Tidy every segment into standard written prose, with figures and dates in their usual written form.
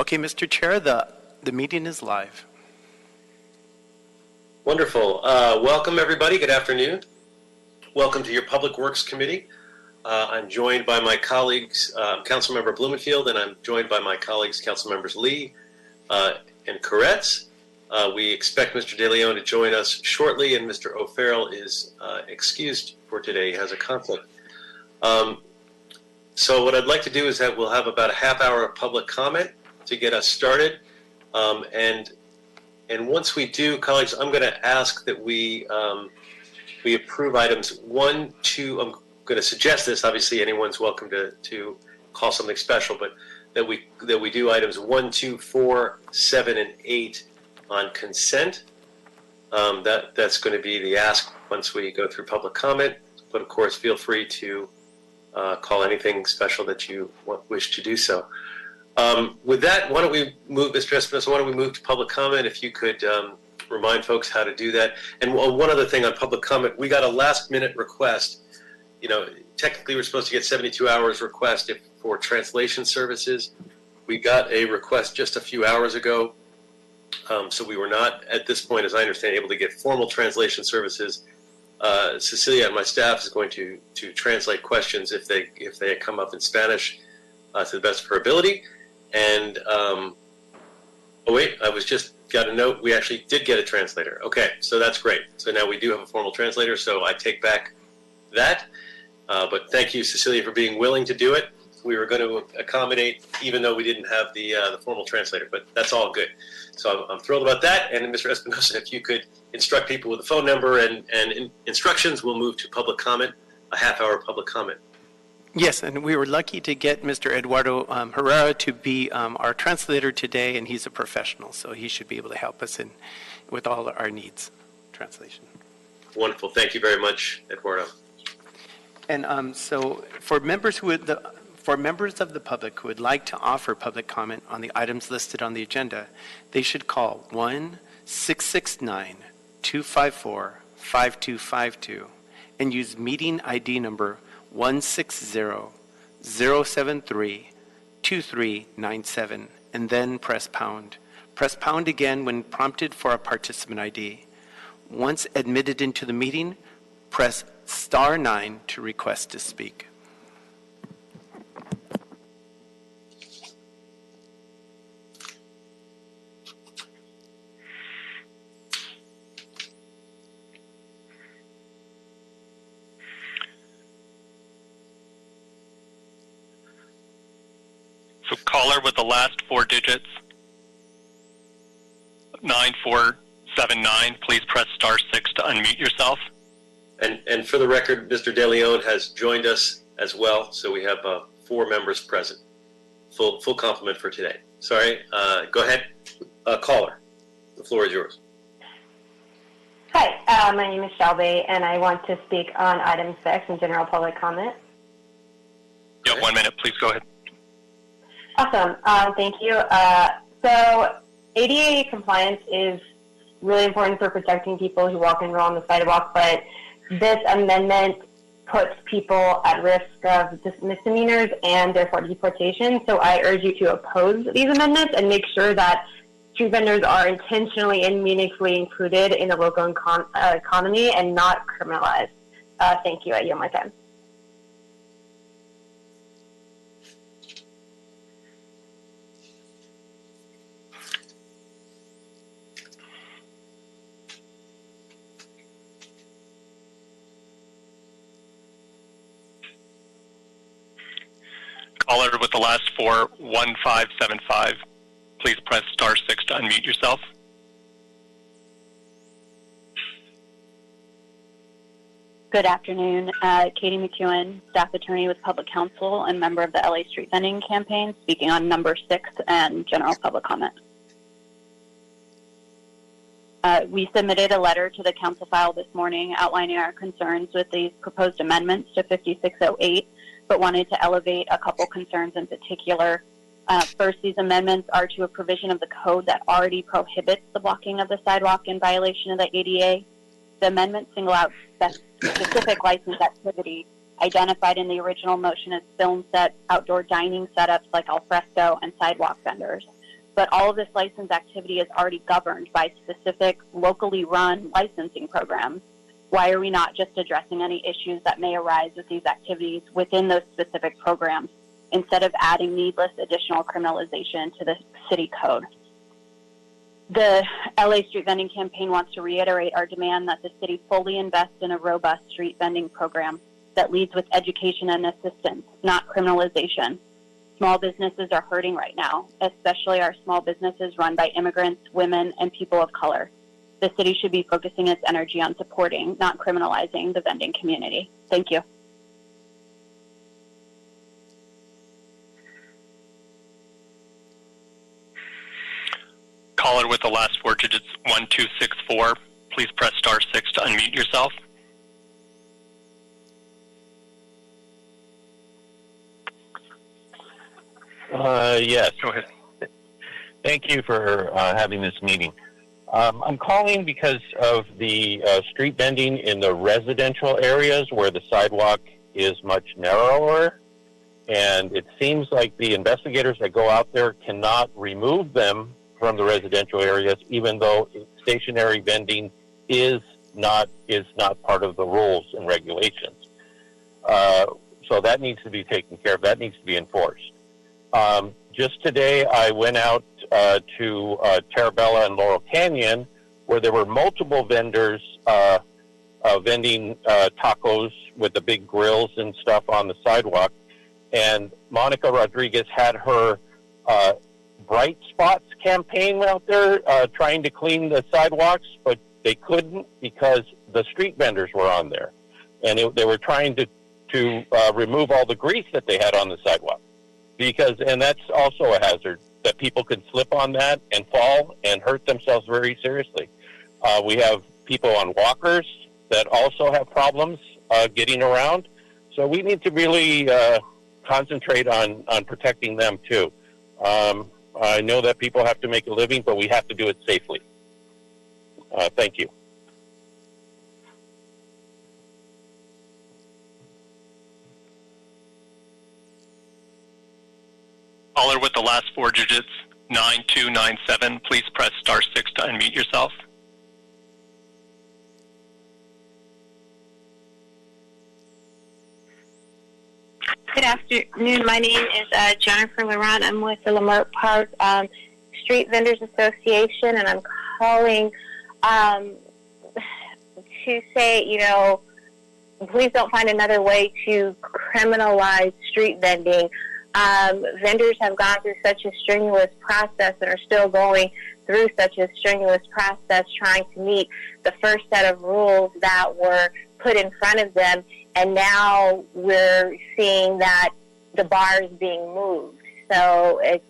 Okay, Mr. Chair, the meeting is live. Wonderful. Welcome, everybody. Good afternoon. Welcome to your Public Works Committee. I'm joined by my colleagues, Councilmember Blumenfield, and I'm joined by my colleagues, Councilmembers Lee and Koretz. We expect Mr. De Leon to join us shortly, and Mr. O'Farrell is excused for today. He has a conflict. So what I'd like to do is that we'll have about a half hour of public comment to get us started. And once we do, colleagues, I'm going to ask that we approve items 1, 2. I'm going to suggest this. Obviously, anyone's welcome to call something special, but that we do items 1, 2, 4, 7, and 8 on consent. That's going to be the ask once we go through public comment. But of course, feel free to call anything special that you wish to do so. With that, why don't we move, Mr. Espinosa, why don't we move to public comment? If you could remind folks how to do that. And one other thing on public comment, we got a last minute request. You know, technically we're supposed to get 72 hours request for translation services. We got a request just a few hours ago. So we were not, at this point, as I understand, able to get formal translation services. Cecilia and my staff is going to translate questions if they come up in Spanish to the best of her ability. And oh wait, I got a note. We actually did get a translator. Okay, so that's great. So now we do have a formal translator. So I take back that. But thank you, Cecilia, for being willing to do it. We were going to accommodate, even though we didn't have the formal translator. But that's all good. So I'm thrilled about that. And Mr. Espinosa, if you could instruct people with a phone number and instructions, we'll move to public comment, a half-hour public comment. Yes, and we were lucky to get Mr. Eduardo Herrera to be our translator today, and he's a professional, so he should be able to help us with all our needs. Translation. Wonderful. Thank you very much, Eduardo. And so for members of the public who would like to offer public comment on the items listed on the agenda, they should call 1-669-254-5252 and use meeting ID number 160-073-2397 and then press pound. Press pound again when prompted for a participant ID. Once admitted into the meeting, press *9 to request to speak. So caller with the last 4 digits, 9479, please press *6 to unmute yourself. And for the record, Mr. De Leon has joined us as well, so we have 4 members present. Full complement for today. Sorry, go ahead, caller. The floor is yours. Hi, my name is Shelby, and I want to speak on item 6 in general public comment. You have 1 minute, please go ahead. Awesome, thank you. So ADA compliance is really important for protecting people who walk and roll on the sidewalk, but this amendment puts people at risk of misdemeanors and therefore deportation. So I urge you to oppose these amendments and make sure that street vendors are intentionally and meaningfully included in the local economy and not criminalized. Thank you. I yield my time. Caller with the last 4, 1575, please press *6 to unmute yourself. Good afternoon. Katie McEwen, staff attorney with Public Counsel and member of the LA Street Vending campaign, speaking on number 6 and general public comment. We submitted a letter to the council file this morning outlining our concerns with these proposed amendments to 5608, but wanted to elevate a couple concerns in particular. First, these amendments are to a provision of the code that already prohibits the blocking of the sidewalk in violation of the ADA. The amendments single out specific license activity identified in the original motion as film set, outdoor dining setups like al fresco, and sidewalk vendors. but all of this license activity is already governed by specific locally run licensing programs. Why are we not just addressing any issues that may arise with these activities within those specific programs instead of adding needless additional criminalization to the city code? The LA Street Vending Campaign wants to reiterate our demand that the city fully invest in a robust street vending program that leads with education and assistance, not criminalization. Small businesses are hurting right now, especially our small businesses run by immigrants, women, and people of color. The city should be focusing its energy on supporting, not criminalizing, the vending community. Thank you. Caller with the last four digits, 1264. Please press star 6 to unmute yourself. Yes. Go ahead. Thank you for having this meeting. I'm calling because of the street vending in the residential areas where the sidewalk is much narrower. And it seems like the investigators that go out there cannot remove them from the residential areas, even though stationary vending is not part of the rules and regulations. So that needs to be taken care of. That needs to be enforced. Just today, I went out to Terabella and Laurel Canyon, where there were multiple vendors vending tacos with the big grills and stuff on the sidewalk. And Monica Rodriguez had her Bright Spots campaign out there trying to clean the sidewalks, but they couldn't because the street vendors were on there. And they were trying to remove all the grease that they had on the sidewalk. And that's also a hazard, that people could slip on that and fall and hurt themselves very seriously. We have people on walkers that also have problems getting around. So we need to really concentrate on protecting them too. I know that people have to make a living, but we have to do it safely. Thank you. Caller with the last four digits, 9297. Please press star 6 to unmute yourself. Good afternoon. My name is Jennifer Laurent. I'm with the Leimert Park Street Vendors Association, and I'm calling to say, please don't find another way to criminalize street vending. Vendors have gone through such a strenuous process and are still going through such a strenuous process trying to meet the first set of rules that were put in front of them, and now we're seeing that the bar is being moved. So it's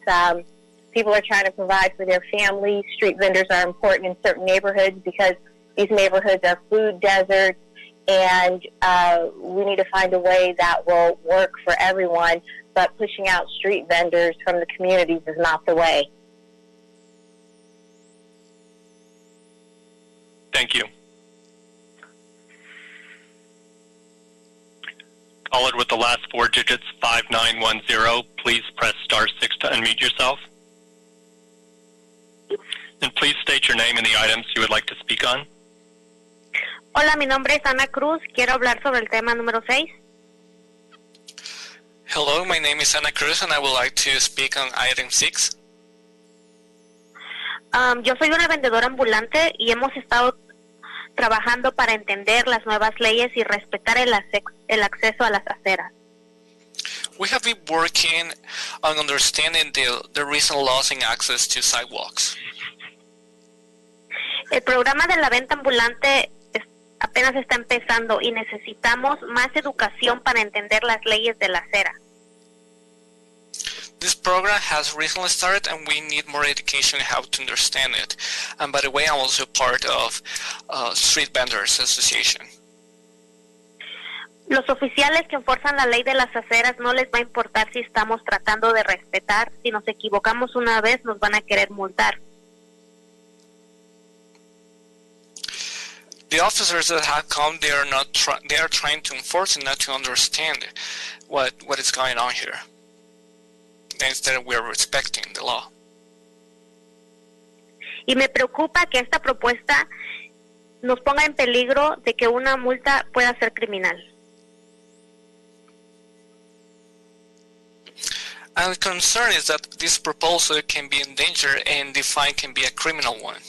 people are trying to provide for their families. Street vendors are important in certain neighborhoods because these neighborhoods are food deserts, and we need to find a way that will work for everyone, but pushing out street vendors from the communities is not the way. Thank you. Caller with the last four digits, 5910. Please press star 6 to unmute yourself. And please state your name and the items you would like to speak on. Hola, mi nombre es Ana Cruz. Quiero hablar sobre el tema número 6. Hello, my name is Ana Cruz and I would like to speak on item 6. Yo soy una vendedora ambulante y hemos estado trabajando para entender las nuevas leyes y respetar el acceso a las aceras. We have been working on understanding the recent laws and access to sidewalks. El programa de la venta ambulante apenas está empezando y necesitamos más educación para entender las leyes de la acera. This program has recently started and we need more education on how to understand it. And by the way, I'm also part of Street Vendors Association. Los oficiales que enforzan la ley de las aceras no les va a importar si estamos tratando de respetar. Si nos equivocamos una vez, nos van a querer multar. The officers that have come, they are trying to enforce and not to understand what is going on here. Instead, we are respecting the law. Y me preocupa que esta propuesta nos ponga en peligro de que una multa pueda ser criminal. And the concern is that this proposal can be in danger and the fine can be a criminal one.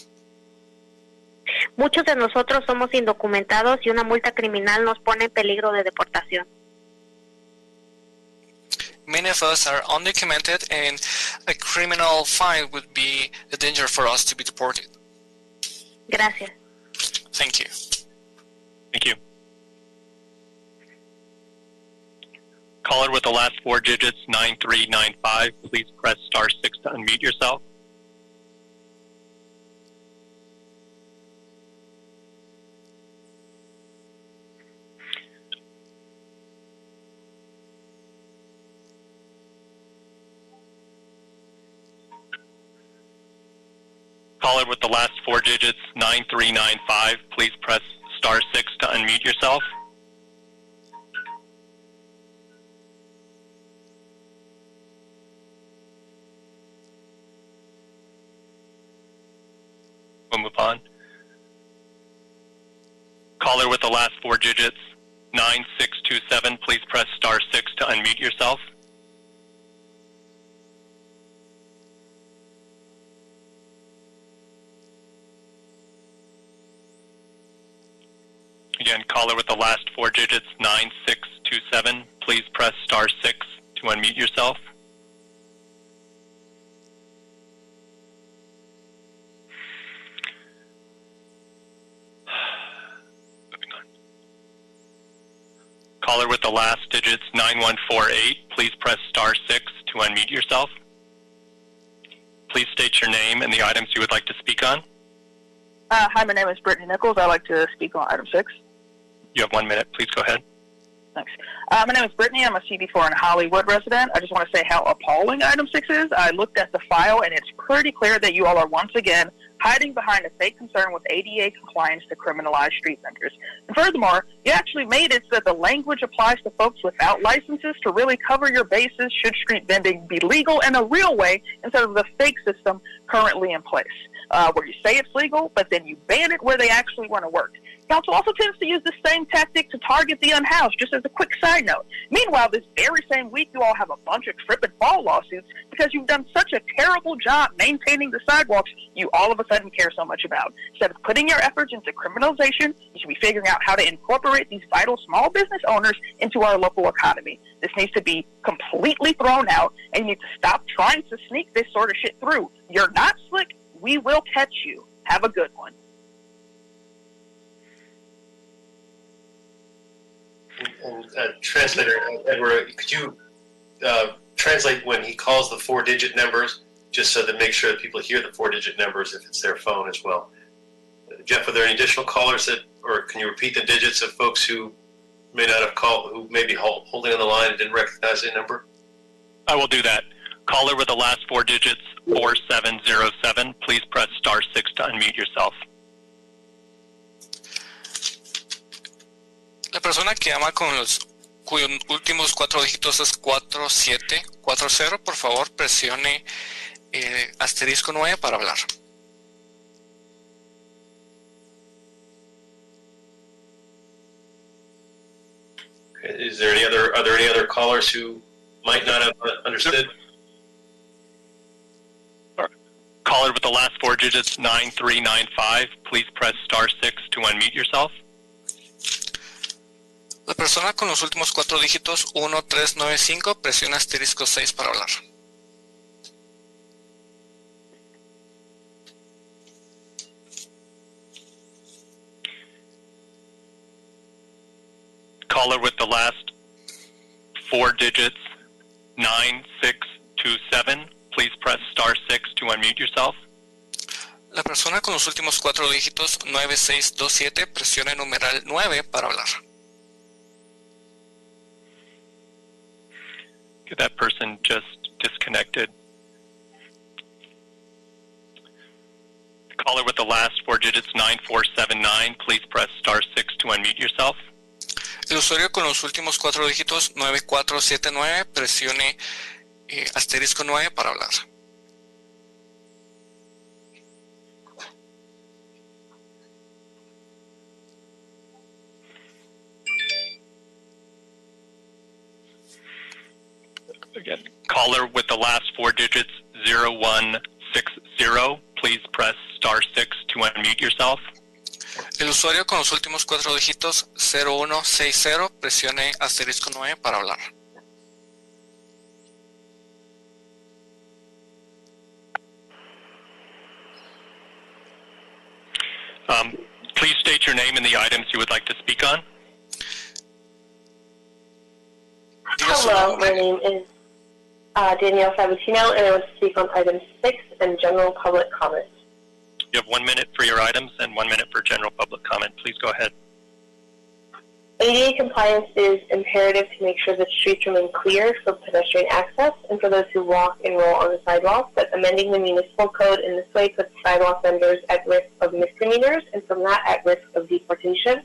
Muchos de nosotros somos indocumentados y una multa criminal nos pone en peligro de deportación. Many of us are undocumented and a criminal fine would be a danger for us to be deported. Gracias. Thank you. Thank you. Caller with the last 4 digits, 9395. Please press star 6 to unmute yourself. Caller with the last 4 digits, 9395. Please press star 6 to unmute yourself. We'll move on. Caller with the last 4 digits, 9627. Please press star 6 to unmute yourself. Again, caller with the last 4 digits, 9627. Please press star 6 to unmute yourself. Moving on. Caller with the last digits, 9148. Please press star 6 to unmute yourself. Please state your name and the items you would like to speak on. Hi, my name is Brittany Nichols. I'd like to speak on item 6. You have 1 minute. Please go ahead. Thanks. My name is Brittany. I'm a CD4 and Hollywood resident. I just want to say how appalling item 6 is. I looked at the file, and it's pretty clear that you all are once again hiding behind a fake concern with ADA compliance to criminalize street vendors. And furthermore, you actually made it so that the language applies to folks without licenses to really cover your bases should street vending be legal in a real way instead of the fake system currently in place, where you say it's legal, but then you ban it where they actually want to work. Council also tends to use the same tactic to target the unhoused, just as a quick side note. Meanwhile, this very same week, you all have a bunch of trip and fall lawsuits because you've done such a terrible job maintaining the sidewalks you all of a sudden care so much about. Instead of putting your efforts into criminalization, you should be figuring out how to incorporate these vital small business owners into our local economy. This needs to be completely thrown out, and you need to stop trying to sneak this sort of shit through. You're not slick. We will catch you. Have a good one. And translator, Edward, could you translate when he calls the 4-digit numbers, just so that make sure that people hear the 4-digit numbers if it's their phone as well? Jeff, are there any additional callers that, or can you repeat the digits of folks who may not have called, who may be holding on the line and didn't recognize the number? I will do that. Caller with the last 4 digits, 4707. Please press star 6 to unmute yourself. La persona que llama con los cuyos últimos 4 dígitos es 4740, por favor presione asterisco 9 para hablar. Okay. Is there any other? Are there any other callers who might not have understood? Caller with the last 4 digits, 9395. Please press star 6 to unmute yourself. La persona con los últimos 4 dígitos, 1395, presiona asterisco 6 para hablar. Caller with the last 4 digits, 9627. Please press star 6 to unmute yourself. La persona con los últimos 4 dígitos, 9627, presione numeral 9 para hablar. Okay, that person just disconnected. Caller with the last 4 digits, 9479. Please press star 6 to unmute yourself. El usuario con los últimos 4 dígitos, 9479, presione asterisco 9 para hablar. Again, caller with the last 4 digits 0160, please press *6 to unmute yourself. El usuario con los últimos 4 dígitos 0160, presione *9 para hablar. Please state your name and the items you would like to speak on. Hello, my name is Danielle Sabatino, and I want to speak on item 6 and general public comment. You have 1 minute for your items and 1 minute for general public comment. Please go ahead. ADA compliance is imperative to make sure that streets remain clear for pedestrian access and for those who walk and roll on the sidewalks, but amending the municipal code in this way puts sidewalk vendors at risk of misdemeanors and from that at risk of deportation.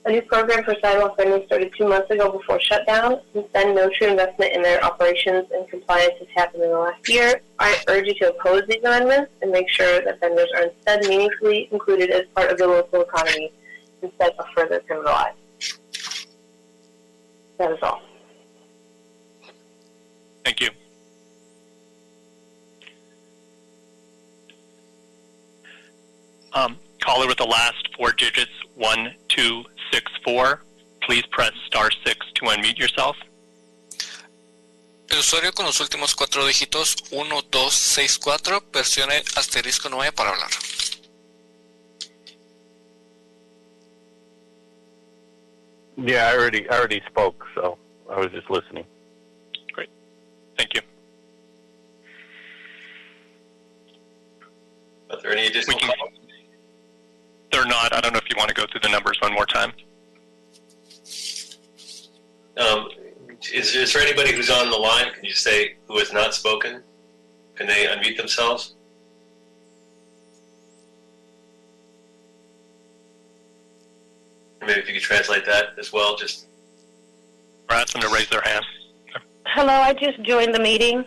A new program for sidewalk vending started 2 months ago before shutdown. Since then, no true investment in their operations and compliance has happened in the last year. I urge you to oppose these amendments and make sure that vendors are instead meaningfully included as part of the local economy instead of further criminalized. That is all. Thank you. Caller with the last 4 digits 1264, please press *6 to unmute yourself. El usuario con los últimos 4 dígitos 1264, presione *9 para hablar. Yeah, I already spoke, so I was just listening. Great. Thank you. Are there any additional comments? They're not. I don't know if you want to go through the numbers one more time. Is there anybody who's on the line? Can you say who has not spoken? Can they unmute themselves? Maybe if you could translate that as well, just. Or ask them to raise their hand. Hello, I just joined the meeting.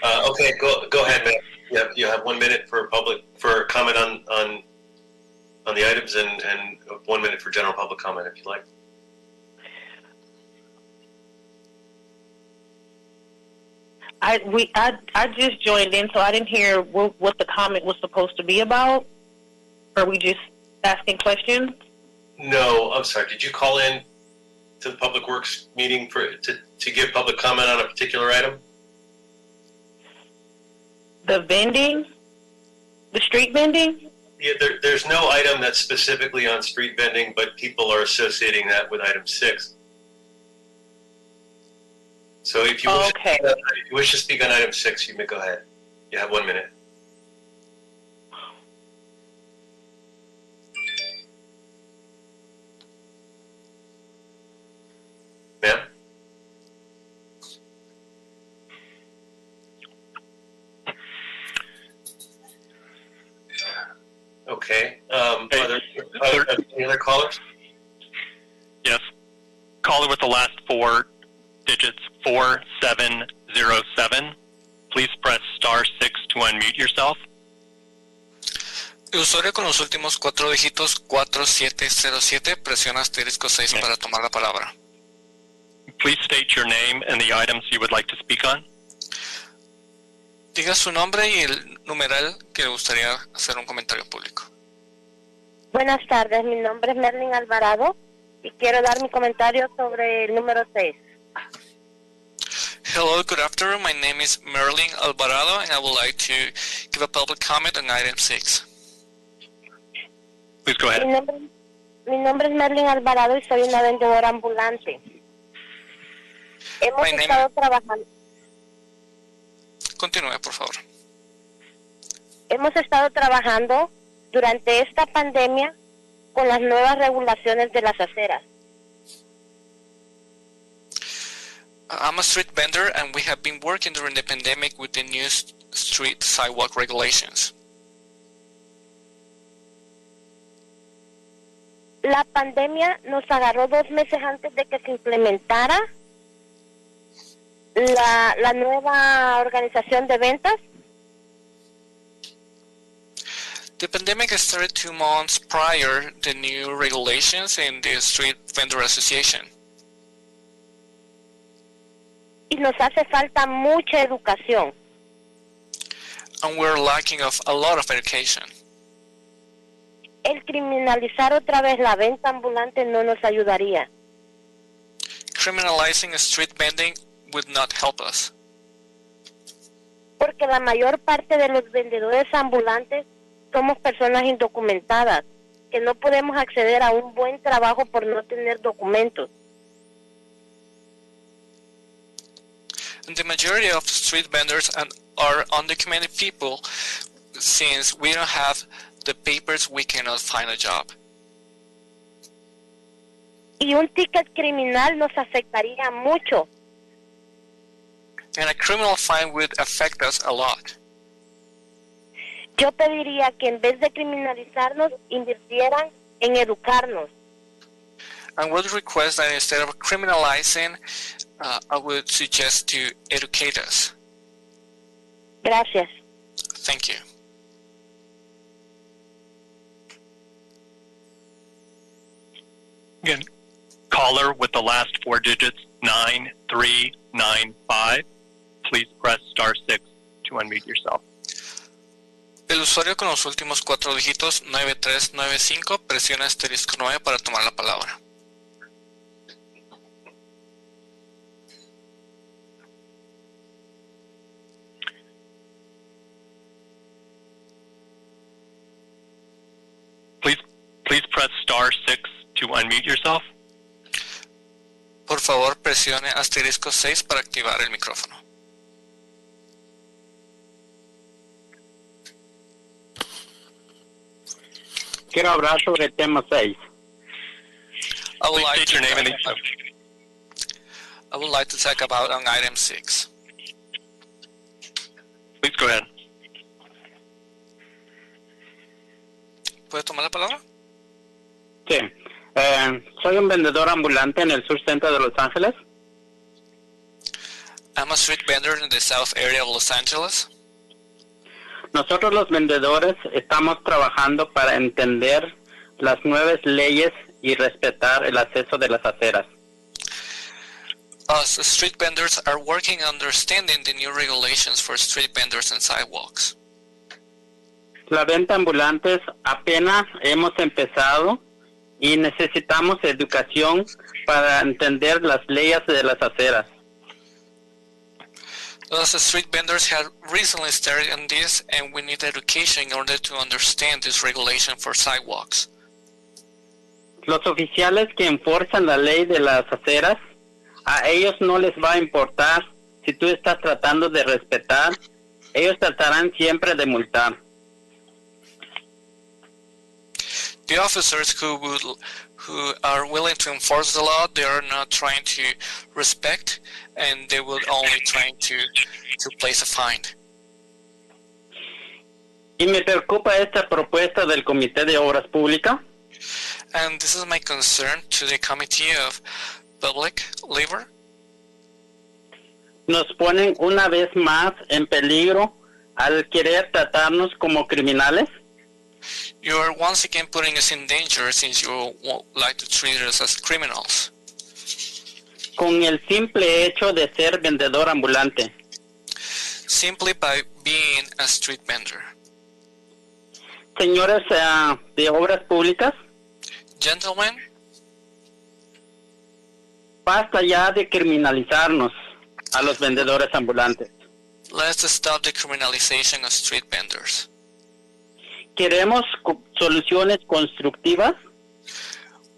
Okay, go ahead, ma'am. You have 1 minute for comment on the items and 1 minute for general public comment, if you like. I just joined in, so I didn't hear what the comment was supposed to be about. Are we just asking questions? No, I'm sorry. Did you call in to the Public Works meeting to give public comment on a particular item? The vending? The street vending? Yeah, there's no item that's specifically on street vending, but people are associating that with item 6. So if you wish to speak on item 6, you may go ahead. You have 1 minute. Ma'am? Okay. Are there any other callers? Yes. Caller with the last 4 digits 4707. Please press *6 to unmute yourself. El usuario con los últimos 4 dígitos 4707, presiona *6 para tomar la palabra. Please state your name and the items you would like to speak on. Diga su nombre y el numeral que le gustaría hacer un comentario público. Buenas tardes, mi nombre es Merlin Alvarado y quiero dar mi comentario sobre el número 6. Hello, good afternoon. My name is Merlin Alvarado and I would like to give a public comment on item 6. Please go ahead. Mi nombre es Merlin Alvarado y soy una vendedora ambulante. Hemos estado trabajando. Continúe, por favor. Hemos estado trabajando durante esta pandemia con las nuevas regulaciones de las aceras. I'm a street vendor and we have been working during the pandemic with the new street sidewalk regulations. La pandemia nos agarró 2 meses antes de que se implementara la nueva organización de ventas. The pandemic started 2 months prior to the new regulations in the Street Vendor Association. y nos hace falta mucha educación. And we're lacking of a lot of education. El criminalizar otra vez la venta ambulante no nos ayudaría. Criminalizing street vending would not help us. Porque la mayor parte de los vendedores ambulantes somos personas indocumentadas, que no podemos acceder a un buen trabajo por no tener documentos. And the majority of street vendors are undocumented people. Since we don't have the papers, we cannot find a job. Y un ticket criminal nos afectaría mucho. And a criminal fine would affect us a lot. Yo pediría que en vez de criminalizarnos, invirtieran en educarnos. I would request that instead of criminalizing, I would suggest to educate us. Gracias. Thank you. Again, caller with the last 4 digits, 9395. Please press *6 to unmute yourself. El usuario con los últimos 4 dígitos, 9395, presiona *9 para tomar la palabra. Please press *6 to unmute yourself. Por favor, presione *6 para activar el micrófono. Quiero hablar sobre el tema 6. I would like to talk about on item 6. Please go ahead. ¿Puede tomar la palabra? Sí. Soy un vendedor ambulante en el sur centro de Los Ángeles. I'm a street vendor in the south area of Los Angeles. Nosotros los vendedores estamos trabajando para entender las nuevas leyes y respetar el acceso de las aceras. Us street vendors are working on understanding the new regulations for street vendors and sidewalks. La venta ambulante apenas hemos empezado y necesitamos educación para entender las leyes de las aceras. Us street vendors have recently started on this, and we need education in order to understand this regulation for sidewalks. Los oficiales que enforzan la ley de las aceras, a ellos no les va a importar si tú estás tratando de respetar, ellos tratarán siempre de multar. The officers who are willing to enforce the law, they are not trying to respect, and they will only trying to place a fine. Y me preocupa esta propuesta del Comité de Obras Públicas. And this is my concern to the Committee of Public Labor. Nos ponen una vez más en peligro al querer tratarnos como criminales. You are once again putting us in danger since you like to treat us as criminals. Con el simple hecho de ser vendedor ambulante. Simply by being a street vendor. Señores de Obras Públicas. Gentlemen. Basta ya de criminalizarnos a los vendedores ambulantes. Let's stop the criminalization of street vendors. Queremos soluciones constructivas.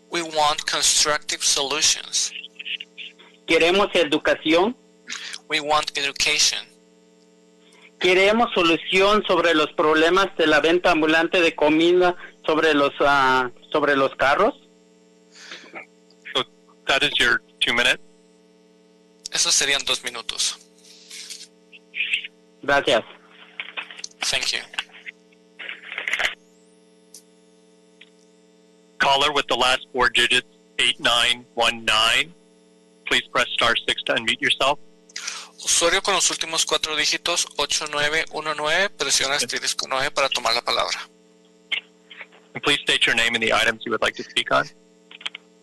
We want constructive solutions. Queremos educación. We want education. Queremos solución sobre los problemas de la venta ambulante de comida sobre los carros. So that is your 2 minutes. Esos serían 2 minutos. Gracias. Thank you. Caller with the last 4 digits, 8919. Please press *6 to unmute yourself. Usuario con los últimos 4 dígitos, 8919, presiona *9 para tomar la palabra. And please state your name and the items you would like to speak on.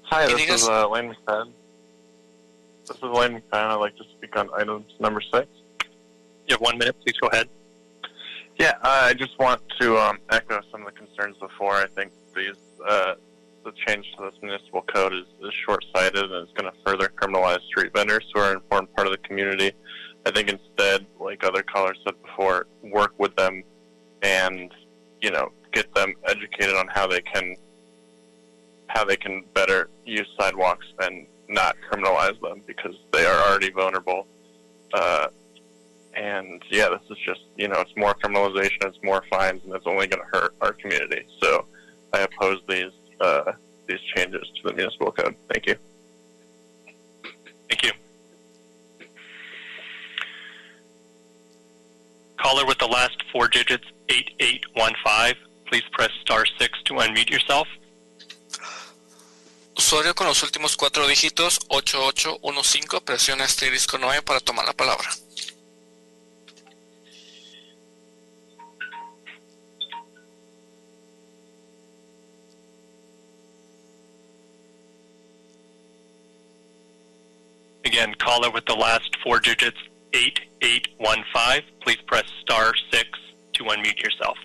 Hi, this is Wayne McFadden. This is Lane McFadden. I'd like to speak on items number 6. You have 1 minute. Please go ahead. Yeah, I just want to echo some of the concerns before. I think the change to this municipal code is short-sighted and is going to further criminalize street vendors who are an important part of the community. I think instead, like other callers said before, work with them and, get them educated on how they can better use sidewalks and not criminalize them because they are already vulnerable. And yeah, this is just, it's more criminalization, it's more fines, and it's only going to hurt our community. So I oppose these changes to the municipal code. Thank you. Thank you. Caller with the last 4 digits, 8815. Please press *6 to unmute yourself. Usuario con los últimos 4 dígitos, 8815, presiona asterisco 9 para tomar la palabra. Again, caller with the last 4 digits, 8815. Please press *6 to unmute yourself.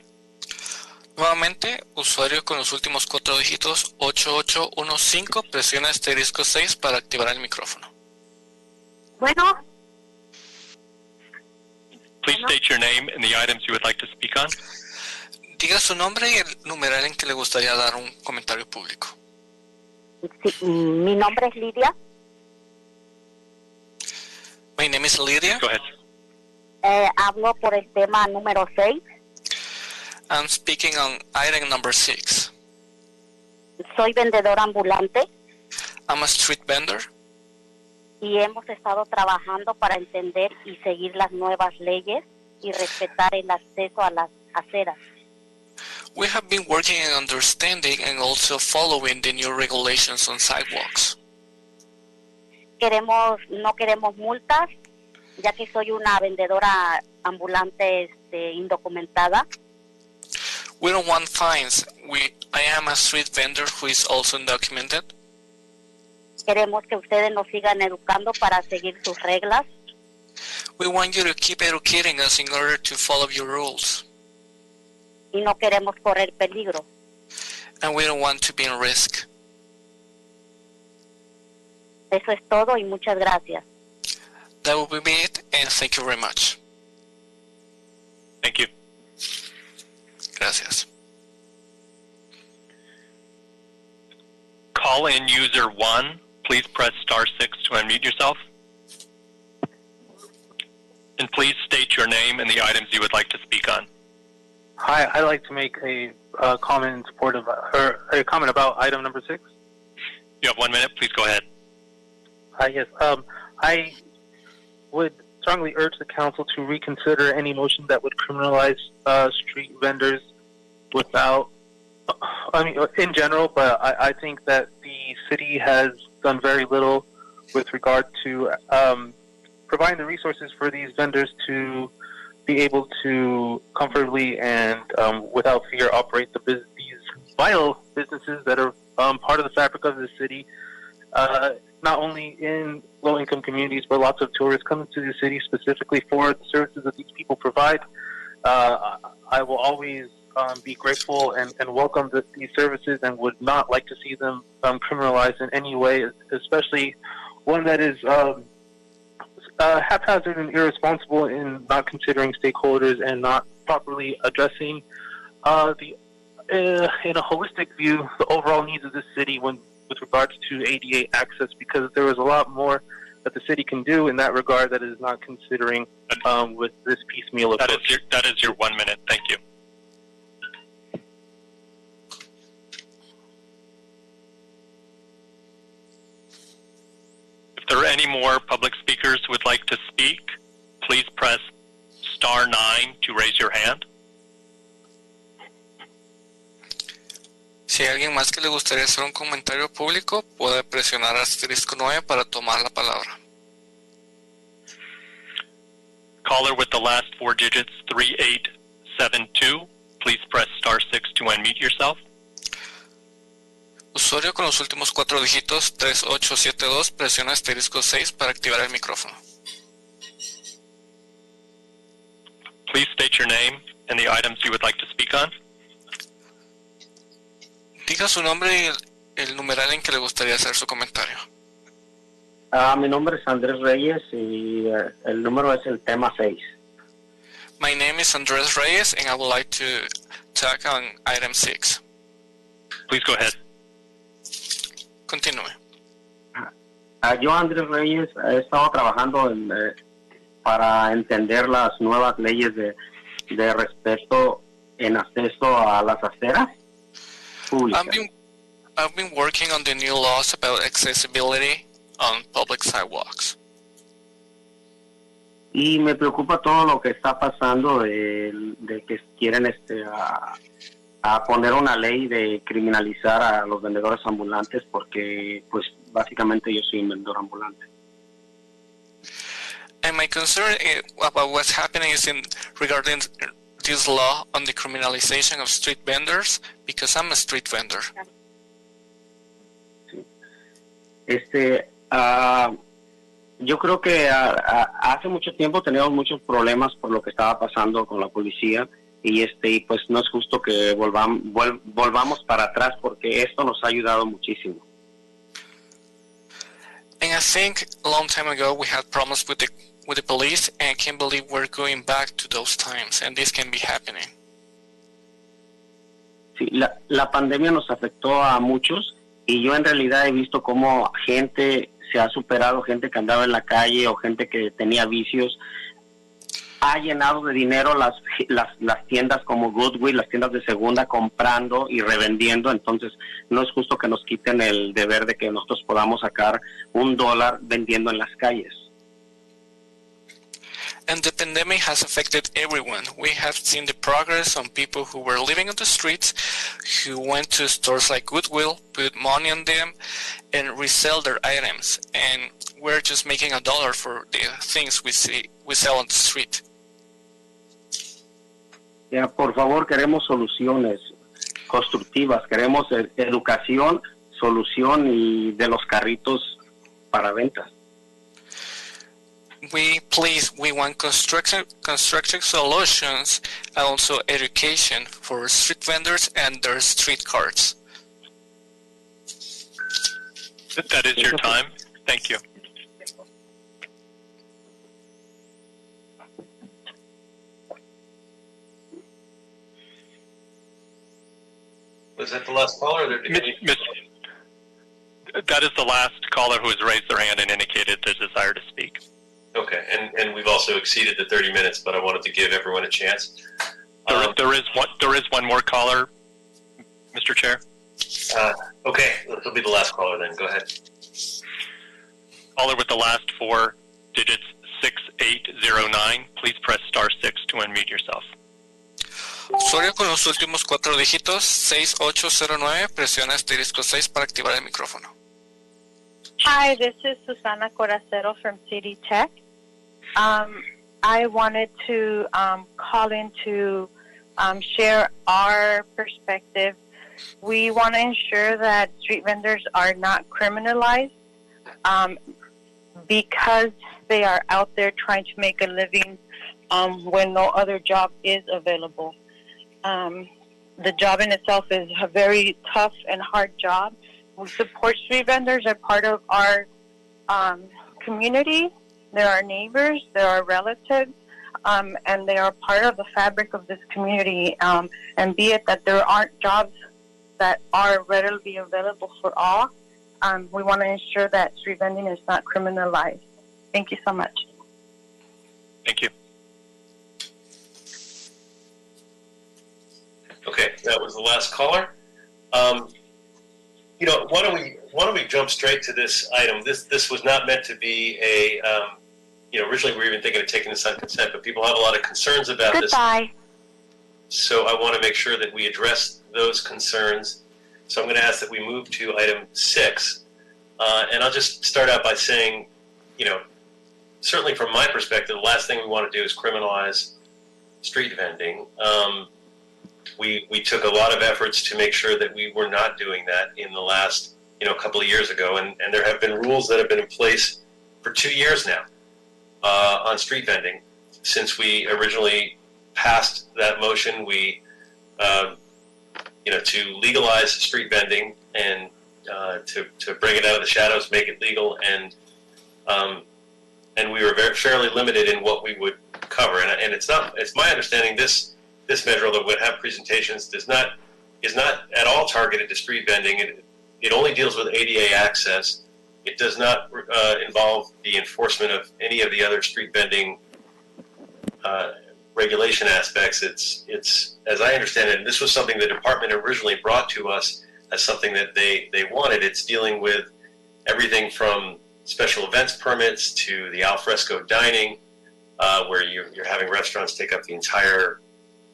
Nuevamente, usuario con los últimos 4 dígitos, 8815, presiona asterisco 6 para activar el micrófono. Bueno. Please state your name and the items you would like to speak on. Diga su nombre y el numeral en que le gustaría dar un comentario público. Sí, mi nombre es Lidia. My name is Lydia. Go ahead. Hablo por el tema número 6. I'm speaking on item number 6. Soy vendedora ambulante. I'm a street vendor. Y hemos estado trabajando para entender y seguir las nuevas leyes y respetar el acceso a las aceras. We have been working on understanding and also following the new regulations on sidewalks. No queremos multas, ya que soy una vendedora ambulante indocumentada. We don't want fines. I am a street vendor who is also undocumented. Queremos que ustedes nos sigan educando para seguir sus reglas. We want you to keep educating us in order to follow your rules. Y no queremos correr peligro. And we don't want to be in risk. Eso es todo y muchas gracias. That will be it, and thank you very much. Thank you. Gracias. Call in user 1. Please press *6 to unmute yourself. And please state your name and the items you would like to speak on. Hi, I'd like to make a comment in support of, or a comment about item number 6. You have 1 minute. Please go ahead. Yes. I would strongly urge the council to reconsider any motion that would criminalize street vendors in general, but I think that the city has done very little with regard to providing the resources for these vendors to be able to comfortably and without fear operate these vital businesses that are part of the fabric of the city. Not only in low-income communities, but lots of tourists come into the city specifically for the services that these people provide. I will always be grateful and welcome these services and would not like to see them criminalized in any way, especially one that is haphazard and irresponsible in not considering stakeholders and not properly addressing in a holistic view the overall needs of this city with regards to ADA access, because there is a lot more that the city can do in that regard that it is not considering with this piecemeal approach. That is your 1 minute. Thank you. If there are any more public speakers who would like to speak, please press *9 to raise your hand. Si hay alguien más que le gustaría hacer un comentario público, puede presionar asterisco 9 para tomar la palabra. Caller with the last 4 digits, 3872. Please press *6 to unmute yourself. Usuario con los últimos 4 dígitos 3872, presiona asterisco 6 para activar el micrófono. Please state your name and the items you would like to speak on. Diga su nombre y el numeral en que le gustaría hacer su comentario. Mi nombre es Andrés Reyes y el número es el tema 6. My name is Andrés Reyes and I would like to talk on item 6. Please go ahead. Continúe. Yo, Andrés Reyes, he estado trabajando para entender las nuevas leyes de respeto en acceso a las aceras públicas. I've been working on the new laws about accessibility on public sidewalks. Y me preocupa todo lo que está pasando de que quieren a poner una ley de criminalizar a los vendedores ambulantes porque pues básicamente yo soy un vendedor ambulante. And my concern about what's happening is regarding this law on the criminalization of street vendors, because I'm a street vendor. Sí. Yo creo que hace mucho tiempo teníamos muchos problemas por lo que estaba pasando con la policía y pues no es justo que volvamos para atrás porque esto nos ha ayudado muchísimo. And I think a long time ago we had problems with the police, and I can't believe we're going back to those times, and this can be happening. Sí, la pandemia nos afectó a muchos y yo en realidad he visto cómo gente se ha superado, gente que andaba en la calle o gente que tenía vicios, ha llenado de dinero las tiendas como Goodwill, las tiendas de segunda, comprando y revendiendo. Entonces no es justo que nos quiten el deber de que nosotros podamos sacar $1 vendiendo en las calles. And the pandemic has affected everyone. We have seen the progress on people who were living on the streets, who went to stores like Goodwill, put money on them, and resell their items. And we're just making $1 for the things we sell on the street. Ya, por favor, queremos soluciones constructivas, queremos educación, solución y de los carritos para ventas. We want construction solutions and also education for street vendors and their street carts. That is your time. Thank you. Was that the last caller? Or that is the last caller who has raised their hand and indicated their desire to speak. Okay, and we've also exceeded the 30 minutes, but I wanted to give everyone a chance. There is one more caller, Mr. Chair. Okay, this will be the last caller then. Go ahead. Caller with the last 4 digits, 6809. Please press *6 to unmute yourself. Usuario con los últimos 4 dígitos, 6809, presiona asterisco 6 para activar el micrófono. Hi, this is Susana Coracero from City Tech. I wanted to call in to share our perspective. We want to ensure that street vendors are not criminalized because they are out there trying to make a living when no other job is available. The job in itself is a very tough and hard job. We support street vendors. They're part of our community. They're our neighbors. They're our relatives. And they are part of the fabric of this community. And be it that there aren't jobs that are readily available for all, we want to ensure that street vending is not criminalized. Thank you so much. Thank you. Okay, that was the last caller. Why don't we jump straight to this item? This was not meant to be a, originally we were even thinking of taking this on consent, but people have a lot of concerns about this. Goodbye. So I want to make sure that we address those concerns. So I'm going to ask that we move to item 6. And I'll just start out by saying, certainly from my perspective, the last thing we want to do is criminalize street vending. we took a lot of efforts to make sure that we were not doing that in the last couple of years ago, and there have been rules that have been in place for 2 years now on street vending. Since we originally passed that motion, we to legalize street vending and to bring it out of the shadows, make it legal, and we were fairly limited in what we would cover. And it's my understanding this measure, although would have presentations, is not at all targeted to street vending. It only deals with ADA access. It does not involve the enforcement of any of the other street vending regulation aspects. It's as I understand it, and this was something the department originally brought to us as something that they wanted. It's dealing with everything from special events permits to the alfresco dining, where you're having restaurants take up the entire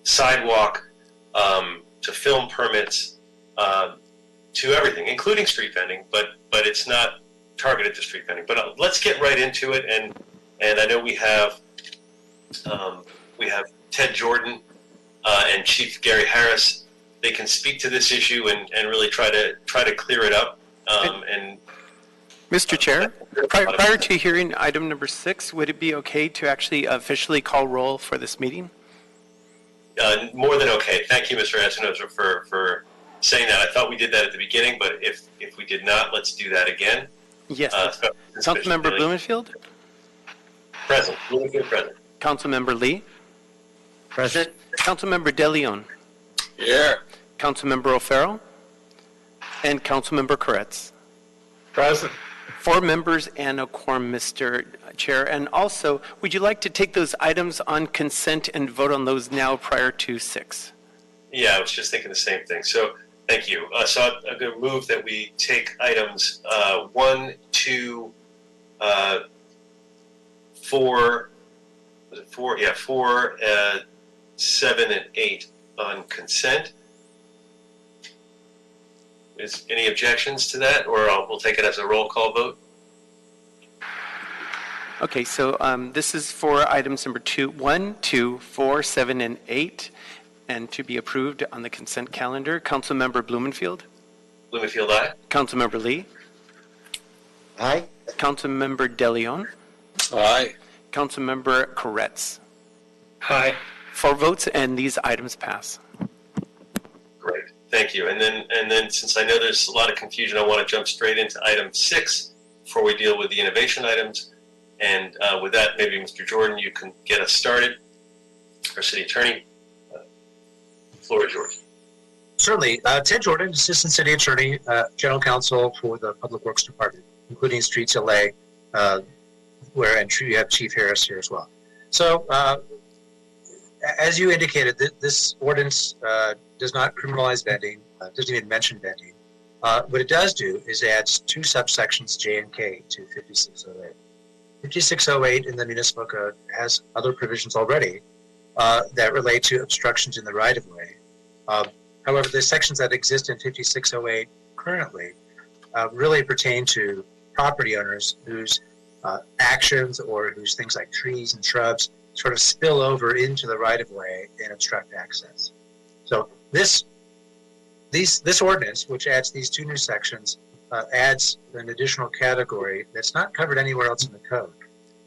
sidewalk, to film permits, to everything, including street vending, but it's not targeted to street vending. But let's get right into it, and I know we have Ted Jordan and Chief Gary Harris. They can speak to this issue and really try to clear it up. And Mr. Chair, prior to hearing item number 6, would it be okay to actually officially call roll for this meeting? More than okay. Thank you, Mr. Espinoza, for saying that. I thought we did that at the beginning, but if we did not, let's do that again. Yes. Councilmember Blumenfield? Present. Blumenfield present. Councilmember Lee? Present. Councilmember De Leon? Here. Councilmember O'Farrell? And Councilmember Koretz? Present. 4 members and a quorum, Mr. Chair. And also, would you like to take those items on consent and vote on those now prior to 6? Yeah, I was just thinking the same thing. So, thank you. So I'm going to move that we take items 1, 2, 4, was it 4? Yeah, 4, 7, and 8 on consent. Is any objections to that, or we'll take it as a roll call vote? Okay, so this is for items number 1, 2, 4, 7, and 8, and to be approved on the consent calendar. Councilmember Blumenfield? Blumenfield, aye. Councilmember Lee? Aye. Councilmember De Leon? Aye. Councilmember Koretz? Aye. 4 votes, and these items pass. Great, thank you. And then since I know there's a lot of confusion, I want to jump straight into item 6 before we deal with the innovation items. And with that, maybe Mr. Jordan, you can get us started. Our city attorney, the floor is yours. Certainly. Ted Jordan, Assistant City Attorney, General Counsel for the Public Works Department, including Streets LA, and you have Chief Harris here as well. So, as you indicated, this ordinance does not criminalize vending, doesn't even mention vending. What it does do is adds 2 subsections, J and K, to 5608. 5608 in the municipal code has other provisions already that relate to obstructions in the right-of-way. However, the sections that exist in 5608 currently really pertain to property owners whose actions or whose things like trees and shrubs sort of spill over into the right-of-way and obstruct access. So this ordinance, which adds these 2 new sections, adds an additional category that's not covered anywhere else in the code.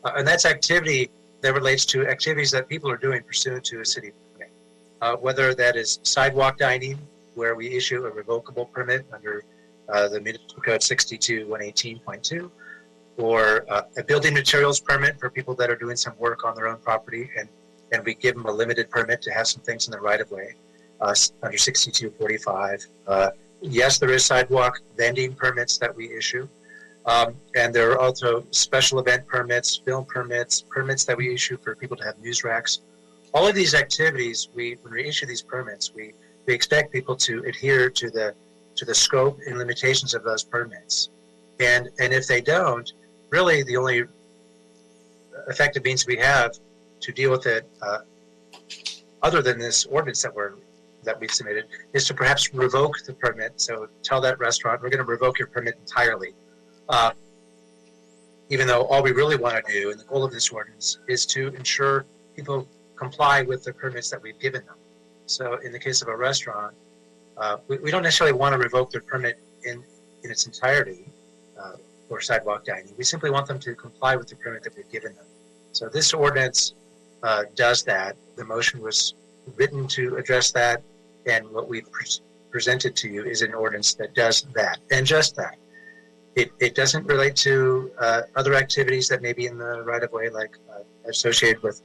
And that's activity that relates to activities that people are doing pursuant to a city permit. Whether that is sidewalk dining, where we issue a revocable permit under the Municipal Code 62-118.2, or a building materials permit for people that are doing some work on their own property, and we give them a limited permit to have some things in the right-of-way under 6245. Yes, there is sidewalk vending permits that we issue. And there are also special event permits, film permits, permits that we issue for people to have news racks. All of these activities, when we issue these permits, we expect people to adhere to the scope and limitations of those permits. And if they don't, really the only effective means we have to deal with it, other than this ordinance that we've submitted, is to perhaps revoke the permit. So tell that restaurant, we're going to revoke your permit entirely. Even though all we really want to do, and the goal of this ordinance, is to ensure people comply with the permits that we've given them. So in the case of a restaurant, we don't necessarily want to revoke their permit in its entirety for sidewalk dining. We simply want them to comply with the permit that we've given them. So this ordinance does that. The motion was written to address that, and what we've presented to you is an ordinance that does that, and just that. It doesn't relate to other activities that may be in the right-of-way, like associated with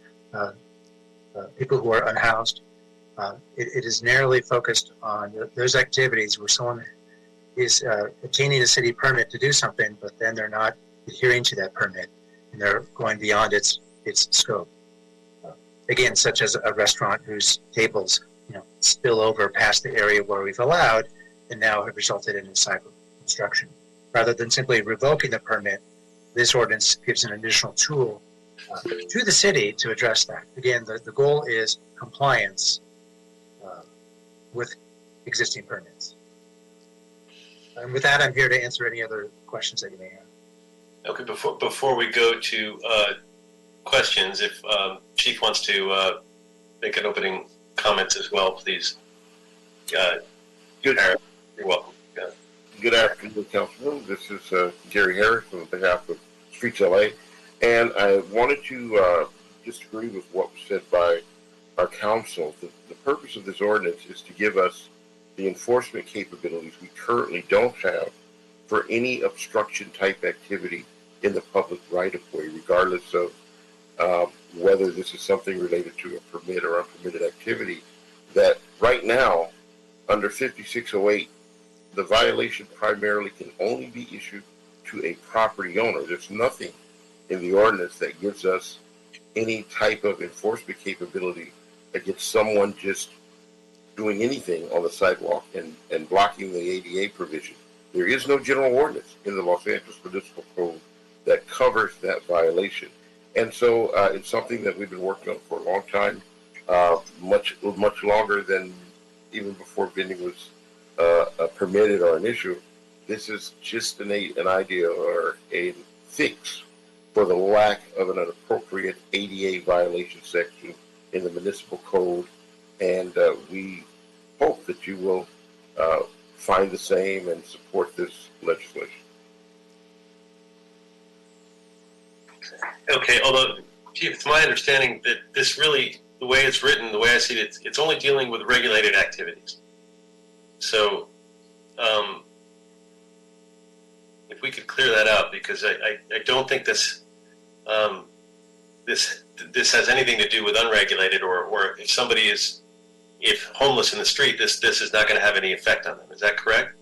people who are unhoused. It is narrowly focused on those activities where someone is obtaining a city permit to do something, but then they're not adhering to that permit, and they're going beyond its scope. Again, such as a restaurant whose tables spill over past the area where we've allowed, and now have resulted in a sidewalk obstruction. Rather than simply revoking the permit, this ordinance gives an additional tool to the city to address that. Again, the goal is compliance with existing permits. And with that, I'm here to answer any other questions that you may have. Okay, before we go to questions, if Chief wants to make an opening comment as well, please. Good. You're welcome. Good afternoon, Councilman. This is Gary Harris on behalf of Streets LA, and I wanted to disagree with what was said by our council. The purpose of this ordinance is to give us the enforcement capabilities we currently don't have for any obstruction type activity in the public right-of-way, regardless of whether this is something related to a permit or unpermitted activity. That right now, under 5608, the violation primarily can only be issued to a property owner. There's nothing in the ordinance that gives us any type of enforcement capability against someone just doing anything on the sidewalk and blocking the ADA provision. There is no general ordinance in the Los Angeles Municipal Code that covers that violation. And so it's something that we've been working on for a long time, much longer than even before vending was permitted or an issue. This is just an idea or a fix for the lack of an appropriate ADA violation section in the municipal code, and we hope that you will find the same and support this legislation. Okay, although, Chief, it's my understanding that this really, the way it's written, the way I see it, it's only dealing with regulated activities. So, if we could clear that out, because I don't think this has anything to do with unregulated, or if somebody is homeless in the street, this is not going to have any effect on them. Is that correct?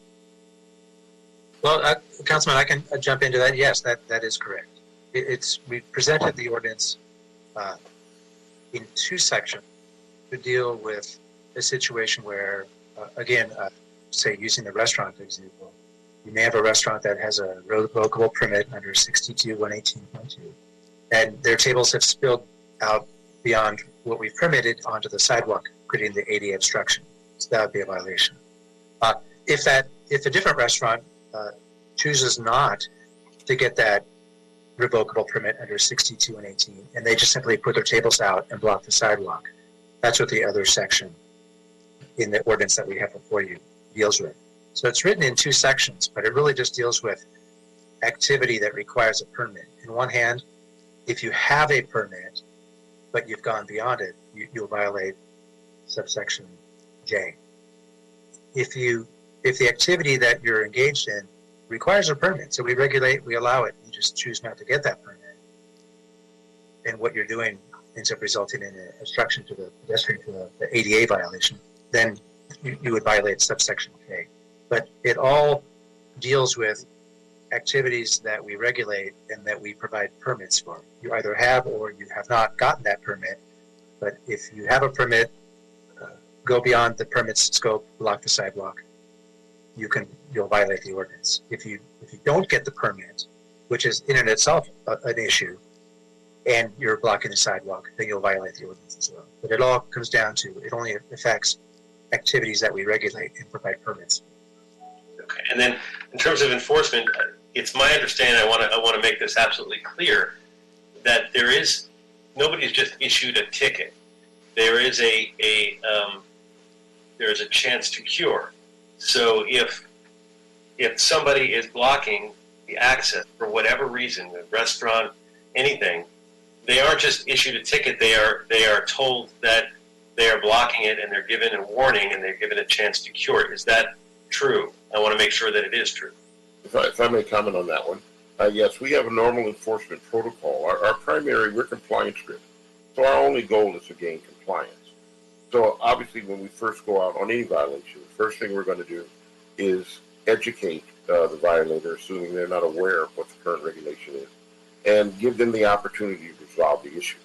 Well, Councilman, I can jump into that. Yes, that is correct. We presented the ordinance in two sections to deal with a situation where, again, say using the restaurant example, you may have a restaurant that has a revocable permit under 62-118.2, and their tables have spilled out beyond what we've permitted onto the sidewalk, creating the ADA obstruction. So that would be a violation. If a different restaurant chooses not to get that revocable permit under 62-118, and they just simply put their tables out and block the sidewalk, that's what the other section in the ordinance that we have before you deals with. So it's written in two sections, but it really just deals with activity that requires a permit. In one hand, if you have a permit, but you've gone beyond it, you'll violate subsection J. If the activity that you're engaged in requires a permit, so we allow it, you just choose not to get that permit, and what you're doing ends up resulting in an obstruction to the pedestrian, to the ADA violation, then you would violate subsection K. But it all deals with activities that we regulate and that we provide permits for. You either have or you have not gotten that permit, but if you have a permit, go beyond the permit's scope, block the sidewalk, you'll violate the ordinance. If you don't get the permit, which is in and itself an issue, and you're blocking the sidewalk, then you'll violate the ordinance as well. But it all comes down to, it only affects activities that we regulate and provide permits. Okay, and then in terms of enforcement, it's my understanding, I want to make this absolutely clear, that nobody's just issued a ticket. There is there's a chance to cure. So if somebody is blocking the access for whatever reason, the restaurant, anything, they aren't just issued a ticket. They are told that they are blocking it, and they're given a warning, and they're given a chance to cure it. Is that true? I want to make sure that it is true. If I may comment on that one, yes, we have a normal enforcement protocol. Our primary, we're compliance driven. So our only goal is to gain compliance. So obviously when we first go out on any violation, the first thing we're going to do is educate the violator, assuming they're not aware of what the current regulation is, and give them the opportunity to resolve the issue.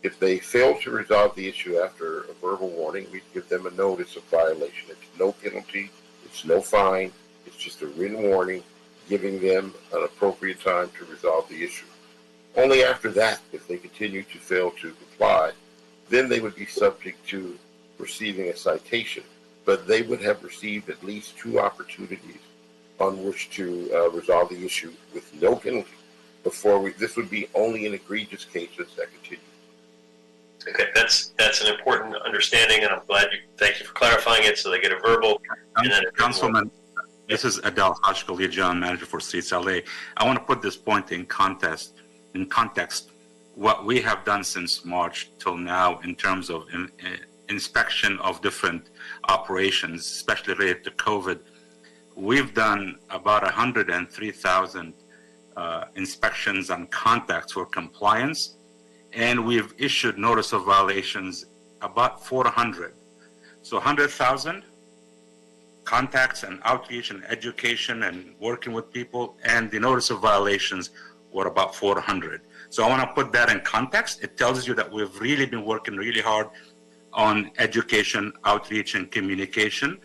If they fail to resolve the issue after a verbal warning, we give them a notice of violation. It's no penalty, it's no fine, it's just a written warning, giving them an appropriate time to resolve the issue. Only after that, if they continue to fail to comply, then they would be subject to receiving a citation. But they would have received at least 2 opportunities on which to resolve the issue with no penalty before this would be only in egregious cases that continue. Okay, that's an important understanding, and I'm glad thank you for clarifying it so they get a verbal. Councilman, this is Adel Hashkali, General Manager for Streets LA. I want to put this point in context. What we have done since March till now in terms of inspection of different operations, especially related to COVID, we've done about 103,000 inspections and contacts for compliance, and we've issued notice of violations about 400. So 100,000 contacts and outreach and education and working with people, and the notice of violations were about 400. So I want to put that in context. It tells you that we've really been working really hard on education, outreach, and communication.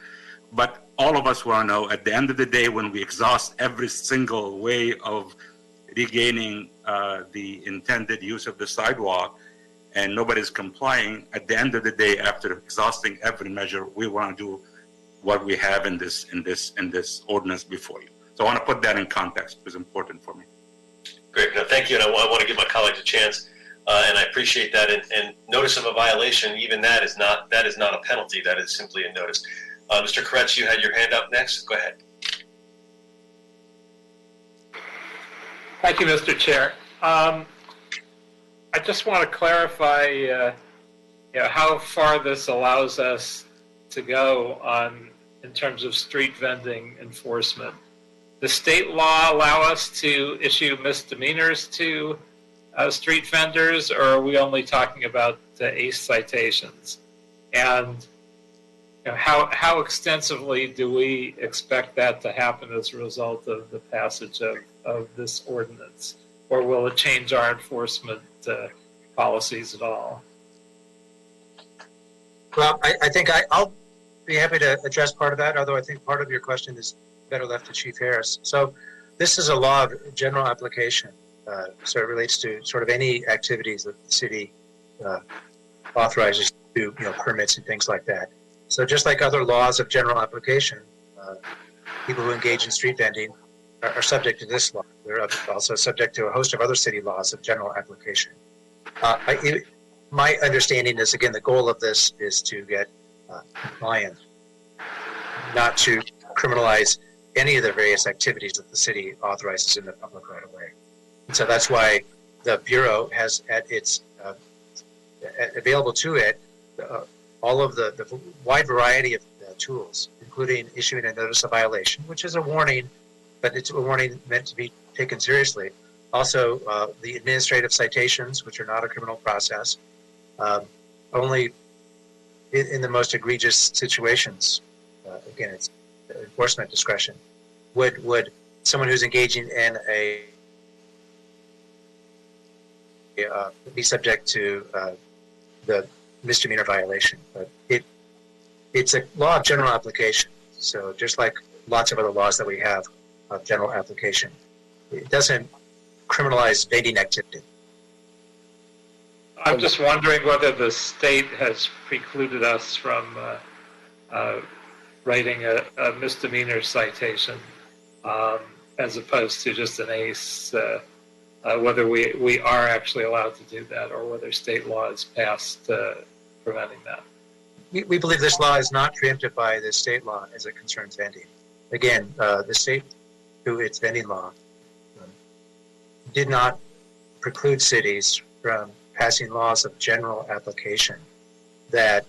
But all of us want to know, at the end of the day, when we exhaust every single way of regaining the intended use of the sidewalk and nobody's complying, at the end of the day, after exhausting every measure, we want to do what we have in this ordinance before you. So I want to put that in context. It's important for me. Great. No, thank you. And I want to give my colleagues a chance, and I appreciate that. And notice of a violation, even that is not a penalty. That is simply a notice. Mr. Koretz, you had your hand up next. Go ahead. Thank you, Mr. Chair. I just want to clarify how far this allows us to go in terms of street vending enforcement. The state law allow us to issue misdemeanors to street vendors, or are we only talking about ACE citations? And how extensively do we expect that to happen as a result of the passage of this ordinance? Or will it change our enforcement policies at all? Well, I think I'll be happy to address part of that, although I think part of your question is better left to Chief Harris. So this is a law of general application. So it relates to sort of any activities that the city authorizes to, permits and things like that. So just like other laws of general application, people who engage in street vending are subject to this law. They're also subject to a host of other city laws of general application. My understanding is, again, the goal of this is to get compliance, not to criminalize any of the various activities that the city authorizes in the public right of way. And so that's why the Bureau has at its available to it all of the wide variety of tools, including issuing a notice of violation, which is a warning, but it's a warning meant to be taken seriously. Also, the administrative citations, which are not a criminal process, only in the most egregious situations. Again, it's enforcement discretion. Would someone who's engaging in be subject to the misdemeanor violation? But it's a law of general application. So just like lots of other laws that we have of general application, it doesn't criminalize vending activity. I'm just wondering whether the state has precluded us from writing a misdemeanor citation as opposed to just an ACE, whether we are actually allowed to do that or whether state law is passed preventing that. we believe this law is not preempted by the state law as it concerns vending. Again, the state, through its vending law, did not preclude cities from passing laws of general application that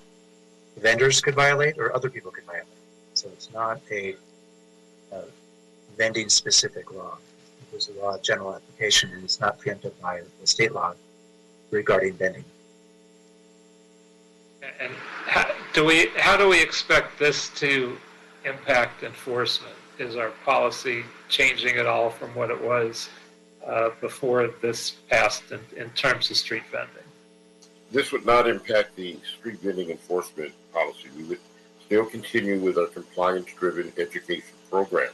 vendors could violate or other people could violate. So it's not a vending specific law. It was a law of general application, and it's not preempted by the state law regarding vending. And how do we expect this to impact enforcement? Is our policy changing at all from what it was before this passed in terms of street vending? This would not impact the street vending enforcement policy. We would still continue with our compliance-driven education program.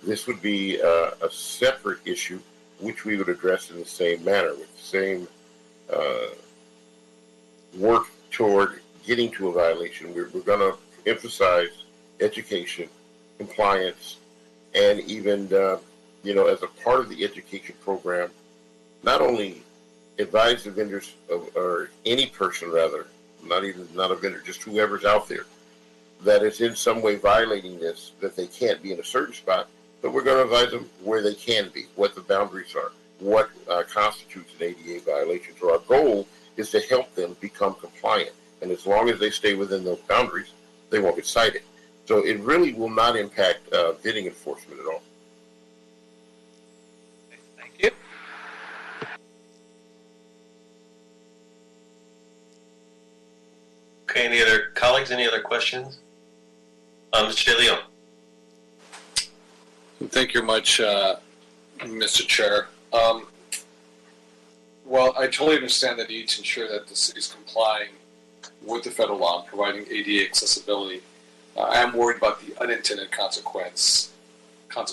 This would be a separate issue, which we would address in the same manner, with the same work toward getting to a violation. We're going to emphasize education, compliance, and even, as a part of the education program, not only advise the vendors or any person, rather, not a vendor, just whoever's out there, that is in some way violating this, that they can't be in a certain spot, but we're going to advise them where they can be, what the boundaries are, what constitutes an ADA violation. So our goal is to help them become compliant. And as long as they stay within those boundaries, they won't get cited. So it really will not impact vending enforcement at all. Thank you. Okay, any other colleagues, any other questions? Mr. De Leon. Thank you much, Mr. Chair. Well, I totally understand the need to ensure that the city is complying with the federal law and providing ADA accessibility. I am worried about the unintended consequences of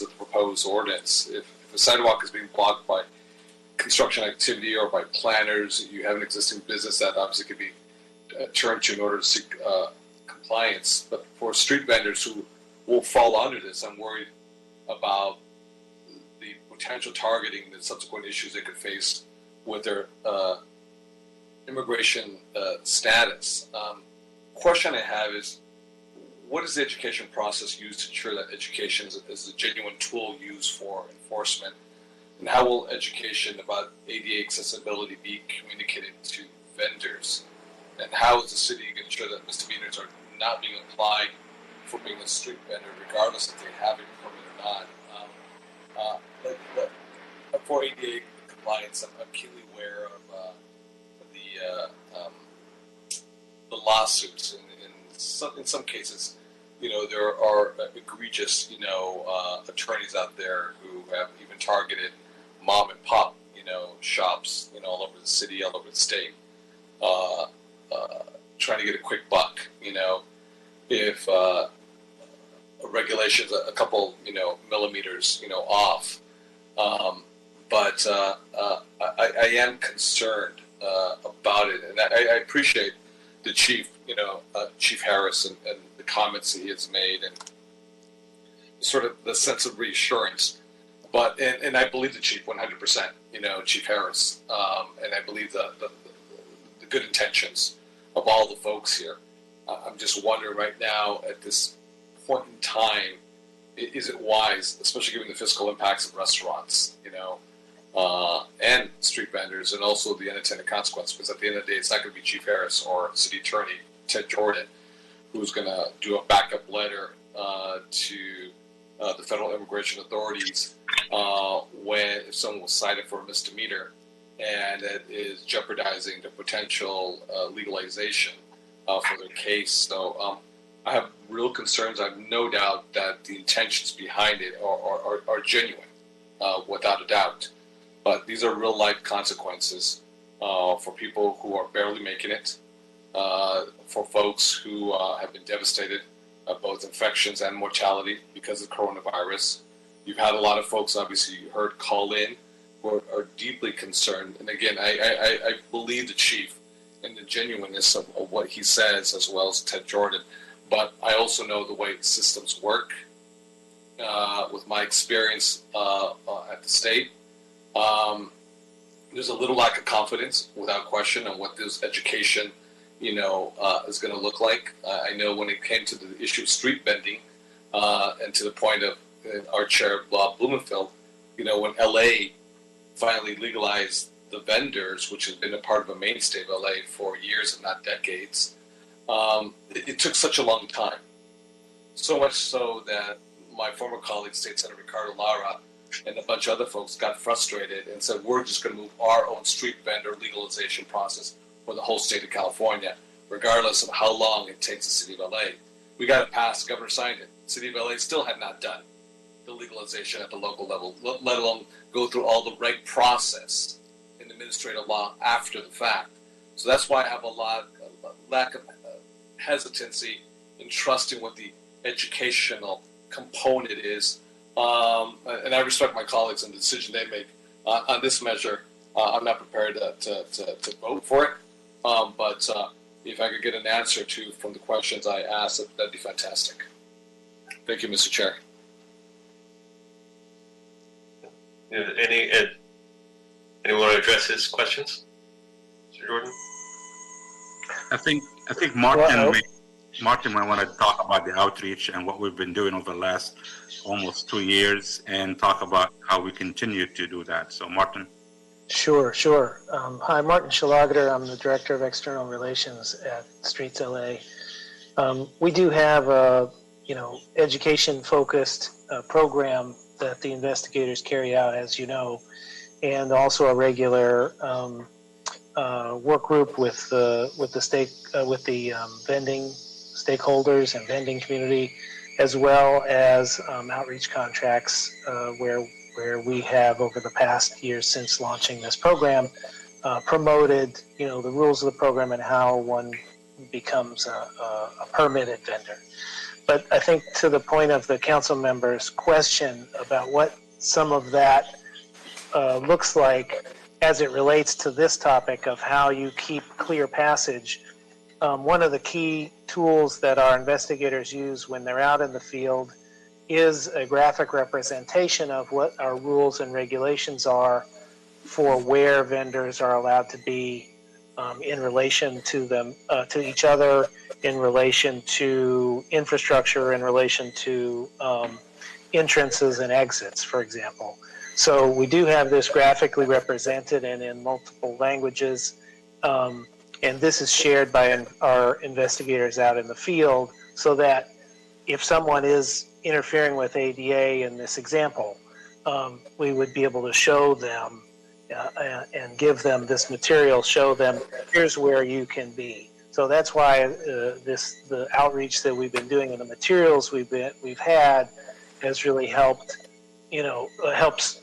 the proposed ordinance. If a sidewalk is being blocked by construction activity or by planners, you have an existing business that obviously could be turned to in order to seek compliance. But for street vendors who will fall under this, I'm worried about the potential targeting and subsequent issues they could face with their immigration status. Question I have is, what is the education process used to ensure that education is a genuine tool used for enforcement? And how will education about ADA accessibility be communicated to vendors? And how is the city going to ensure that misdemeanors are not being applied for being a street vendor, regardless if they have a permit or not? For ADA compliance, I'm keenly aware of the lawsuits. In some cases, there are egregious, attorneys out there who have even targeted mom and pop, shops, all over the city, all over the state, trying to get a quick buck. If a regulation's a couple, millimeters, off. But I am concerned about it, and I appreciate the chief, Chief Harris, and the comments that he has made, and sort of the sense of reassurance. But and I believe the chief 100%, Chief Harris, and I believe the good intentions of all the folks here. I'm just wondering right now at this point in time, is it wise, especially given the fiscal impacts of restaurants, and street vendors, and also the unintended consequences? Because at the end of the day, it's not going to be Chief Harris or City Attorney Ted Jordan who's going to do a backup letter to the federal immigration authorities if someone was cited for a misdemeanor and it is jeopardizing the potential legalization for their case. So I have real concerns. I have no doubt that the intentions behind it are genuine, without a doubt. But these are real life consequences for people who are barely making it, for folks who have been devastated, both infections and mortality because of coronavirus. You've had a lot of folks, obviously, you heard call in, who are deeply concerned. And again, I believe the chief and the genuineness of what he says, as well as Ted Jordan. But I also know the way systems work. With my experience at the state, there's a little lack of confidence, without question, on what this education, is going to look like. I know when it came to the issue of street vending, and to the point of our chair, Bob Blumenfeld, when LA finally legalized the vendors, which has been a part of a mainstay of LA for years and not decades, it took such a long time. So much so that my former colleague, State Senator Ricardo Lara, and a bunch of other folks got frustrated and said, we're just going to move our own street vendor legalization process for the whole state of California, regardless of how long it takes the city of LA. We got it passed, the governor signed it. The city of LA still had not done the legalization at the local level, let alone go through all the right process in administrative law after the fact. So that's why I have a lack of hesitancy in trusting what the educational component is. And I respect my colleagues and the decision they make on this measure. I'm not prepared to vote for it. But if I could get an answer from the questions I asked, that'd be fantastic. Thank you, Mr. Chair. Anyone want to address his questions, Mr. Jordan? I think Martin might want to talk about the outreach and what we've been doing over the last almost 2 years, and talk about how we continue to do that. So, Martin. Sure. Hi, Martin Schlager. I'm the Director of External Relations at Streets LA. We do have a education-focused program that the investigators carry out, as you know, and also a regular work group with the vending stakeholders and vending community, as well as outreach contracts where we have, over the past years since launching this program, promoted the rules of the program and how one becomes a permitted vendor. But I think, to the point of the council member's question about what some of that looks like as it relates to this topic of how you keep clear passage, one of the key tools that our investigators use when they're out in the field is a graphic representation of what our rules and regulations are for where vendors are allowed to be in relation to each other, in relation to infrastructure, in relation to entrances and exits, for example. So we do have this graphically represented and in multiple languages, and this is shared by our investigators out in the field, so that if someone is interfering with ADA in this example, we would be able to show them and give them this material, show them, here's where you can be. So that's why the outreach that we've been doing and the materials we've had has really helped, helps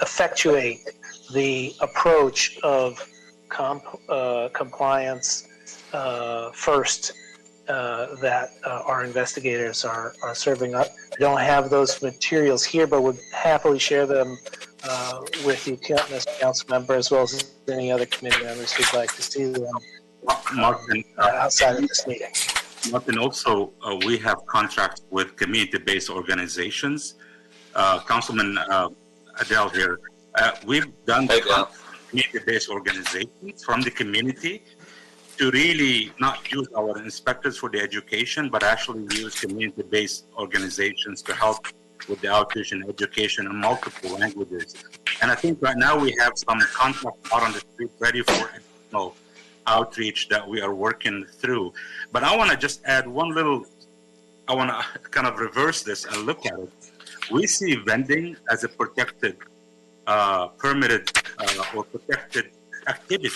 effectuate the approach of compliance first that our investigators are serving up. I don't have those materials here, but would happily share them with you, Mr. Council Member, as well as any other committee members who'd like to see them outside of this meeting. Martin, also, we have contracts with community-based organizations. Councilman Adele here. We've done community-based organizations from the community to really not use our inspectors for the education, but actually use community-based organizations to help with the outreach and education in multiple languages. And I think right now we have some contracts out on the street ready for additional outreach that we are working through. But I want to just add I want to kind of reverse this and look at it. We see vending as a protected, permitted, or protected activity.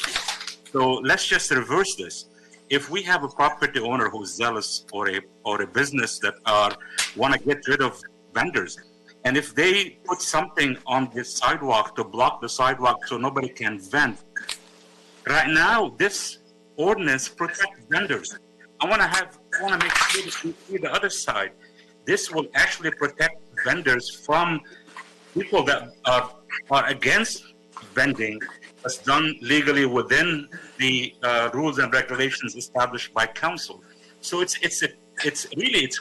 So let's just reverse this. If we have a property owner who's zealous, or a business that want to get rid of vendors, and if they put something on the sidewalk to block the sidewalk so nobody can vend, right now this ordinance protects vendors. I want to make sure that you see the other side. This will actually protect vendors from people that are against vending that's done legally within the rules and regulations established by council. So it's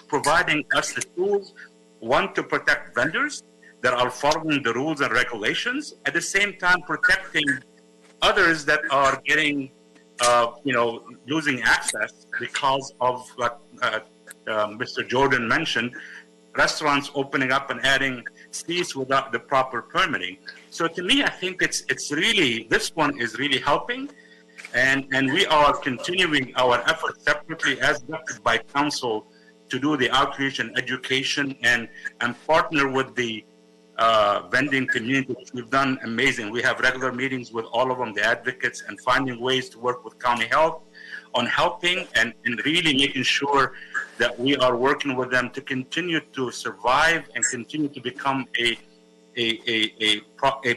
providing us the tools, one, to protect vendors that are following the rules and regulations, at the same time protecting others that are getting losing access because of what Mr. Jordan mentioned, restaurants opening up and adding seats without the proper permitting. So to me, I think it's really, this one is really helping. And we are continuing our efforts separately as directed by council to do the outreach and education and partner with the vending community. We've done amazing. We have regular meetings with all of them, the advocates, and finding ways to work with county health on helping and really making sure that we are working with them to continue to survive and continue to become a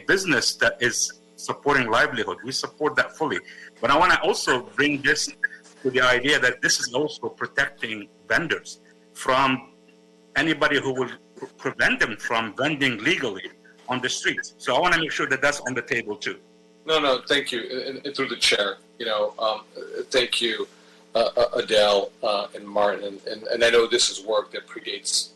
business that is supporting livelihood. We support that fully. But I want to also bring this to the idea that this is also protecting vendors from anybody who will prevent them from vending legally on the streets. So I want to make sure that that's on the table too. No, thank you. And through the chair, thank you, Adele and Martin. And I know this is work that predates,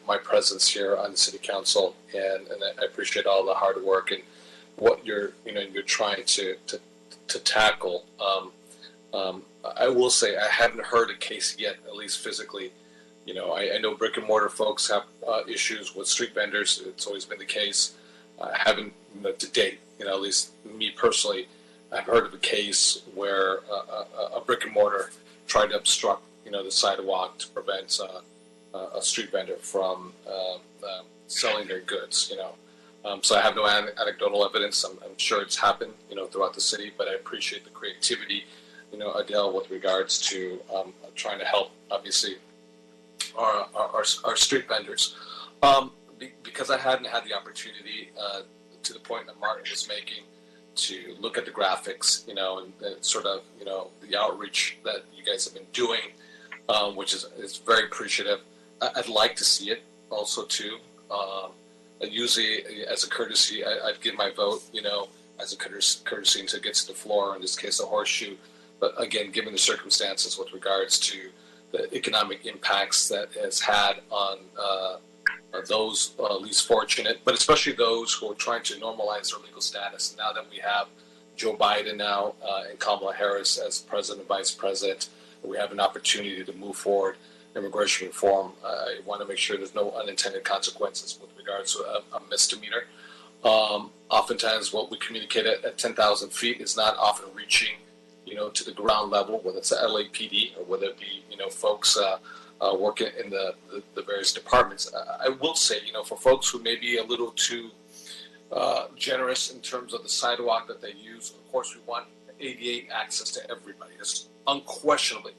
my presence here on the city council, and I appreciate all the hard work and what you're trying to tackle. I will say I haven't heard a case yet, at least physically. I know brick and mortar folks have issues with street vendors. It's always been the case. I haven't, to date, at least me personally, I've heard of a case where a brick and mortar tried to obstruct, the sidewalk to prevent a street vendor from selling their goods. So I have no anecdotal evidence. I'm sure it's happened, throughout the city. But I appreciate the creativity, Adele, with regards to trying to help, obviously, our street vendors. Because I hadn't had the opportunity, to the point that Martin was making, to look at the graphics, and sort of, the outreach that you guys have been doing, which is very appreciative. I'd like to see it also too. Usually, as a courtesy, I'd give my vote, as a courtesy until it gets to the floor. In this case, a horseshoe. But again, given the circumstances with regards to the economic impacts that has had on those least fortunate, but especially those who are trying to normalize their legal status. Now that we have Joe Biden now and Kamala Harris as president and vice president, we have an opportunity to move forward immigration reform. I want to make sure there's no unintended consequences with regards to a misdemeanor. Oftentimes what we communicate at 10,000 feet is not often reaching, to the ground level, whether it's the LAPD or whether it be, folks working in the various departments. I will say, for folks who may be a little too generous in terms of the sidewalk that they use, of course we want ADA access to everybody. That's unquestionably.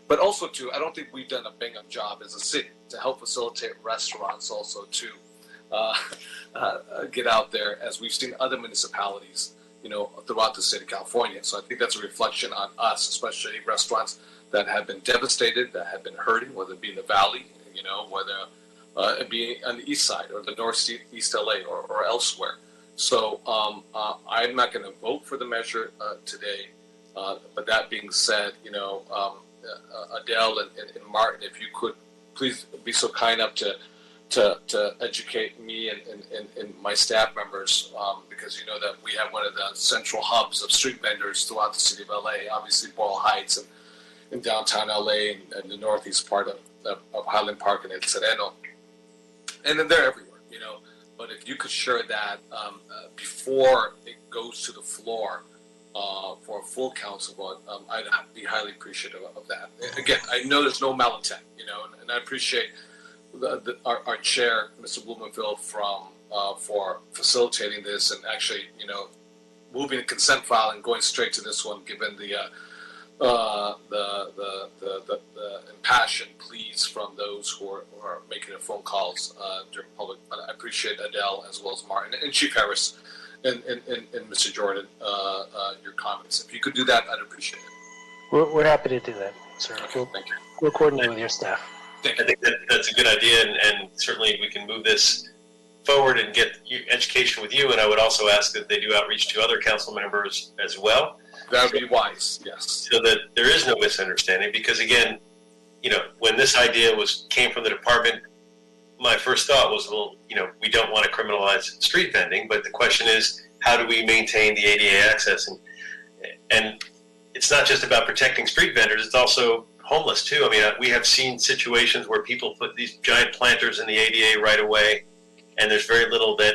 But also, too, I don't think we've done a bang-up job as a city to help facilitate restaurants also to get out there, as we've seen other municipalities, throughout the state of California. So I think that's a reflection on us, especially restaurants that have been devastated, that have been hurting, whether it be in the valley, whether it be on the east side or the northeast LA or elsewhere. So I'm not going to vote for the measure today. But that being said, Adele and Martin, if you could please be so kind up to educate me and my staff members, because you know that we have one of the central hubs of street vendors throughout the city of LA, obviously Boyle Heights and in downtown LA and the northeast part of Highland Park and El Sereno. And then they're everywhere, But if you could share that before it goes to the floor, for a full council vote, I'd be highly appreciative of that. Again, I know there's no malintent, and I appreciate our chair, Mr. Blumenfield, for facilitating this and actually, moving the consent file and going straight to this one, given the impassioned pleas from those who are making their phone calls during public. But I appreciate Adele as well as Martin and Chief Harris. And Mr. Jordan, your comments. If you could do that, I'd appreciate it. We're happy to do that, sir. Okay, thank you. We'll coordinate with your staff. I think that's a good idea, and certainly we can move this forward and get education with you. And I would also ask that they do outreach to other council members as well. That would be wise, yes. So that there is no misunderstanding. Because again, when this idea came from the department, my first thought was, well, we don't want to criminalize street vending, but the question is, how do we maintain the ADA access? And And it's not just about protecting street vendors, it's also homeless too. I mean, we have seen situations where people put these giant planters in the ADA right away, and there's very little that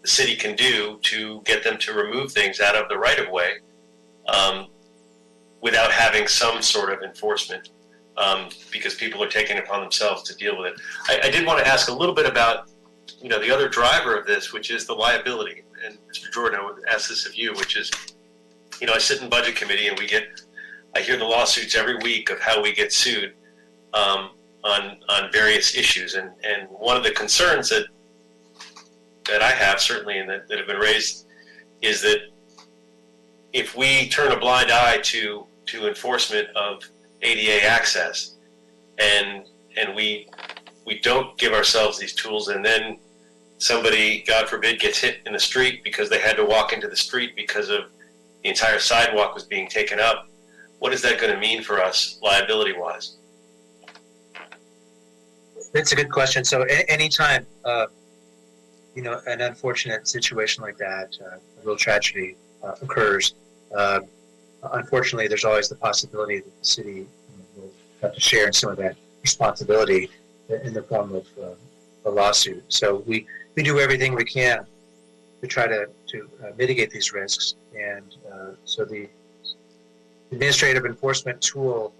the city can do to get them to remove things out of the right of way without having some sort of enforcement, because people are taking it upon themselves to deal with it. I did want to ask a little bit about, the other driver of this, which is the liability. And Mr. Jordan, I would ask this of you, which is, I sit in budget committee and I hear the lawsuits every week of how we get sued on various issues. And one of the concerns that I have, certainly, and that have been raised, is that if we turn a blind eye to enforcement of ADA access, and we don't give ourselves these tools, and then somebody, God forbid, gets hit in the street because they had to walk into the street because of the entire sidewalk was being taken up, what is that going to mean for us liability-wise? That's a good question. So anytime, an unfortunate situation like that, a real tragedy occurs, unfortunately, there's always the possibility that the city will have to share in some of that responsibility in the form of a lawsuit. So we do everything we can to try to mitigate these risks. And so the administrative enforcement tool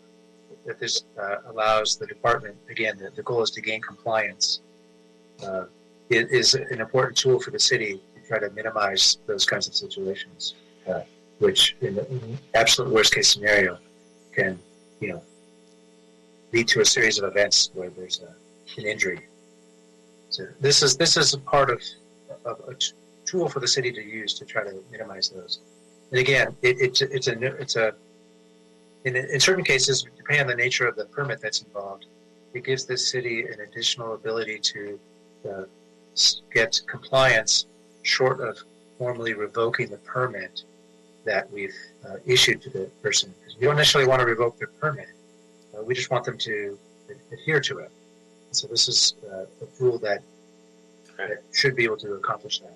that this allows the department, again, the goal is to gain compliance, it is an important tool for the city to try to minimize those kinds of situations, which in the absolute worst case scenario can, lead to a series of events where there's an injury. So this is a part of a tool for the city to use to try to minimize those. And again, in certain cases, depending on the nature of the permit that's involved, it gives the city an additional ability to get compliance short of formally revoking the permit that we've issued to the person. Because we don't necessarily want to revoke their permit. We just want them to adhere to it. So this is a tool that should be able to accomplish that.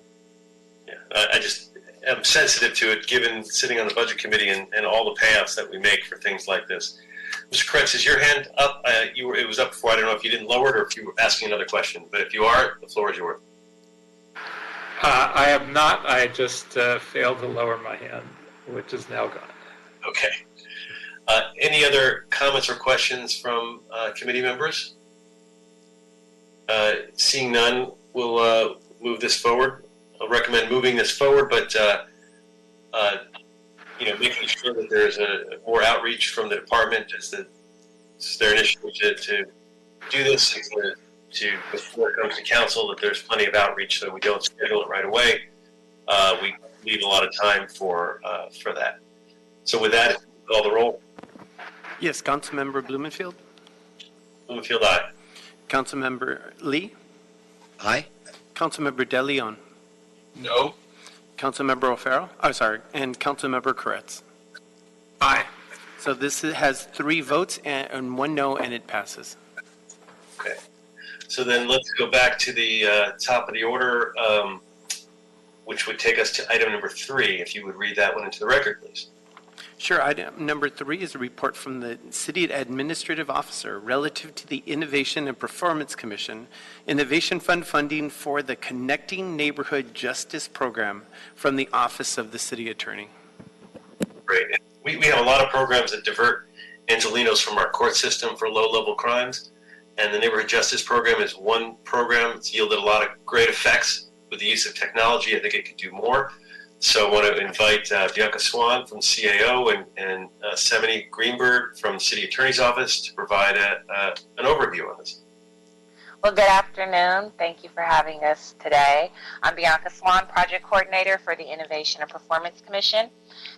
Yeah, I just am sensitive to it, given sitting on the budget committee and all the payouts that we make for things like this. Mr. Kretz, is your hand up? It was up before. I don't know if you didn't lower it or if you were asking another question. But if you are, the floor is yours. I have not. I just failed to lower my hand, which is now gone. Okay. Any other comments or questions from committee members? Seeing none, we'll move this forward. I'll recommend moving this forward, but making sure that there's more outreach from the department as it's their initiative to do this, to before it comes to council, that there's plenty of outreach so we don't schedule it right away. We leave a lot of time for that. So with that, call the roll. Yes, Councilmember Blumenfield. Blumenfield, aye. Councilmember Lee. Aye. Councilmember De Leon. No. Councilmember O'Farrell. And Councilmember Koretz. Aye. So this has 3 votes and 1 no, and it passes. Okay. So then let's go back to the top of the order, which would take us to item number 3. If you would read that one into the record, please. Sure. Item number 3 is a report from the City Administrative Officer relative to the Innovation and Performance Commission, Innovation Fund funding for the Connecting Neighborhood Justice Program from the Office of the City Attorney. Great. We have a lot of programs that divert Angelenos from our court system for low-level crimes, and the Neighborhood Justice Program is one program. It's yielded a lot of great effects with the use of technology. I think it could do more. So I want to invite Bianca Swan from CAO and Semini Greenberg from the City Attorney's Office to provide an overview on this. Well, good afternoon. Thank you for having us today. I'm Bianca Swan, Project Coordinator for the Innovation and Performance Commission.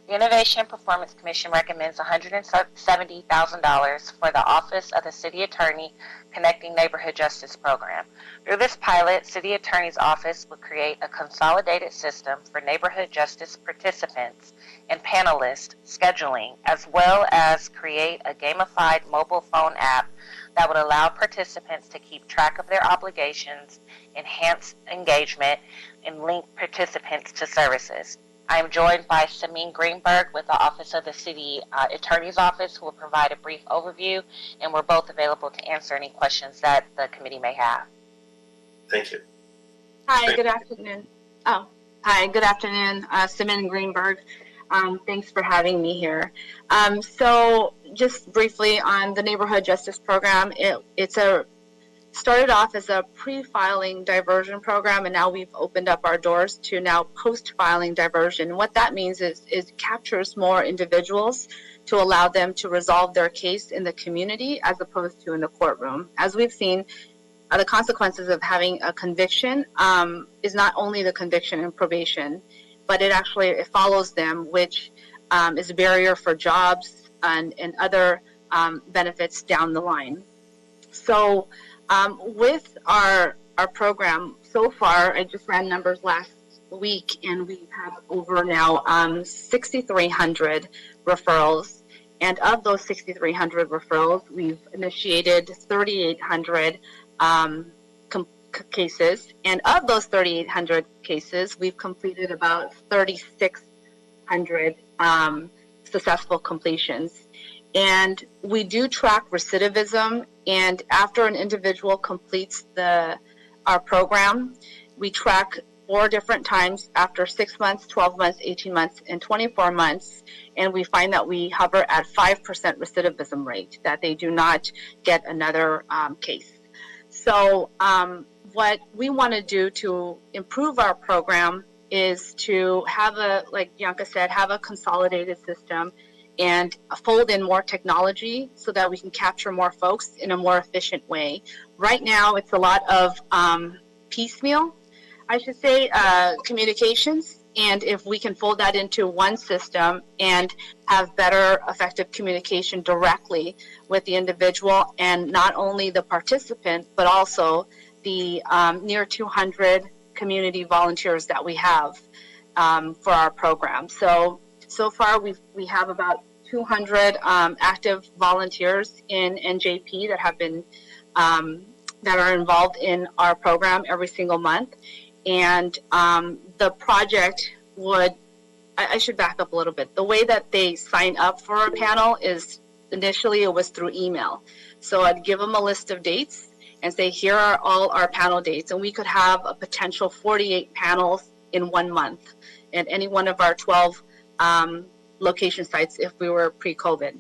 The Innovation and Performance Commission recommends $170,000 for the Office of the City Attorney Connecting Neighborhood Justice Program. Through this pilot, City Attorney's Office will create a consolidated system for neighborhood justice participants and panelists scheduling, as well as create a gamified mobile phone app that would allow participants to keep track of their obligations, enhance engagement, and link participants to services. I am joined by Samin Greenberg with the Office of the City Attorney's Office, who will provide a brief overview, and we're both available to answer any questions that the committee may have. Thank you. Hi, good afternoon. Hi, good afternoon. Samin Greenberg. Thanks for having me here. So just briefly on the Neighborhood Justice Program, it's started off as a pre-filing diversion program, and now we've opened up our doors to now post-filing diversion. What that means is it captures more individuals to allow them to resolve their case in the community as opposed to in the courtroom. As we've seen, the consequences of having a conviction is not only the conviction and probation, but it follows them, which is a barrier for jobs and other benefits down the line. So with our program so far, I just ran numbers last week, and we have over now 6,300 referrals. And of those 6,300 referrals, we've initiated 3,800 cases. And of those 3,800 cases, we've completed about 3,600 successful completions. And we do track recidivism, and after an individual completes our program, we track 4 different times after 6 months, 12 months, 18 months, and 24 months, and we find that we hover at 5% recidivism rate, that they do not get another case. So what we want to do to improve our program is to have like Bianca said, have a consolidated system and fold in more technology so that we can capture more folks in a more efficient way. Right now, it's a lot of piecemeal, I should say, communications. And if we can fold that into one system and have better effective communication directly with the individual and not only the participant, but also the near 200 community volunteers that we have for our program. So far we have about 200 active volunteers in NJP that have been that are involved in our program every single month. And the project I should back up a little bit. The way that they sign up for a panel is initially it was through email. So I'd give them a list of dates and say, here are all our panel dates. And we could have a potential 48 panels in 1 month at any one of our 12 location sites if we were pre-COVID.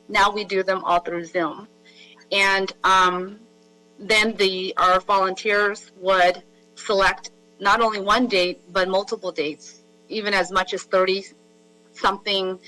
Now we do them all through Zoom. And then our volunteers would select not only one date, but multiple dates, even as much as 30-something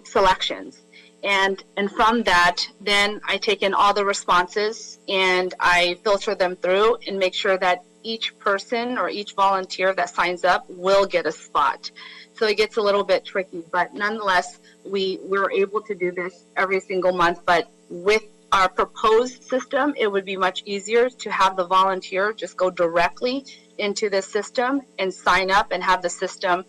selections. And from that, then I take in all the responses and I filter them through and make sure that each person or each volunteer that signs up will get a spot. So it gets a little bit tricky, but nonetheless, we're able to do this every single month. But with our proposed system, it would be much easier to have the volunteer just go directly into the system and sign up and have the system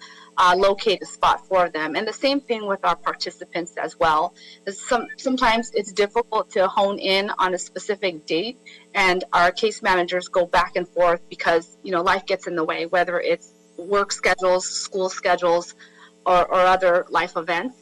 locate a spot for them. And the same thing with our participants as well. Sometimes it's difficult to hone in on a specific date, and our case managers go back and forth because life gets in the way, whether it's work schedules, school schedules, or other life events.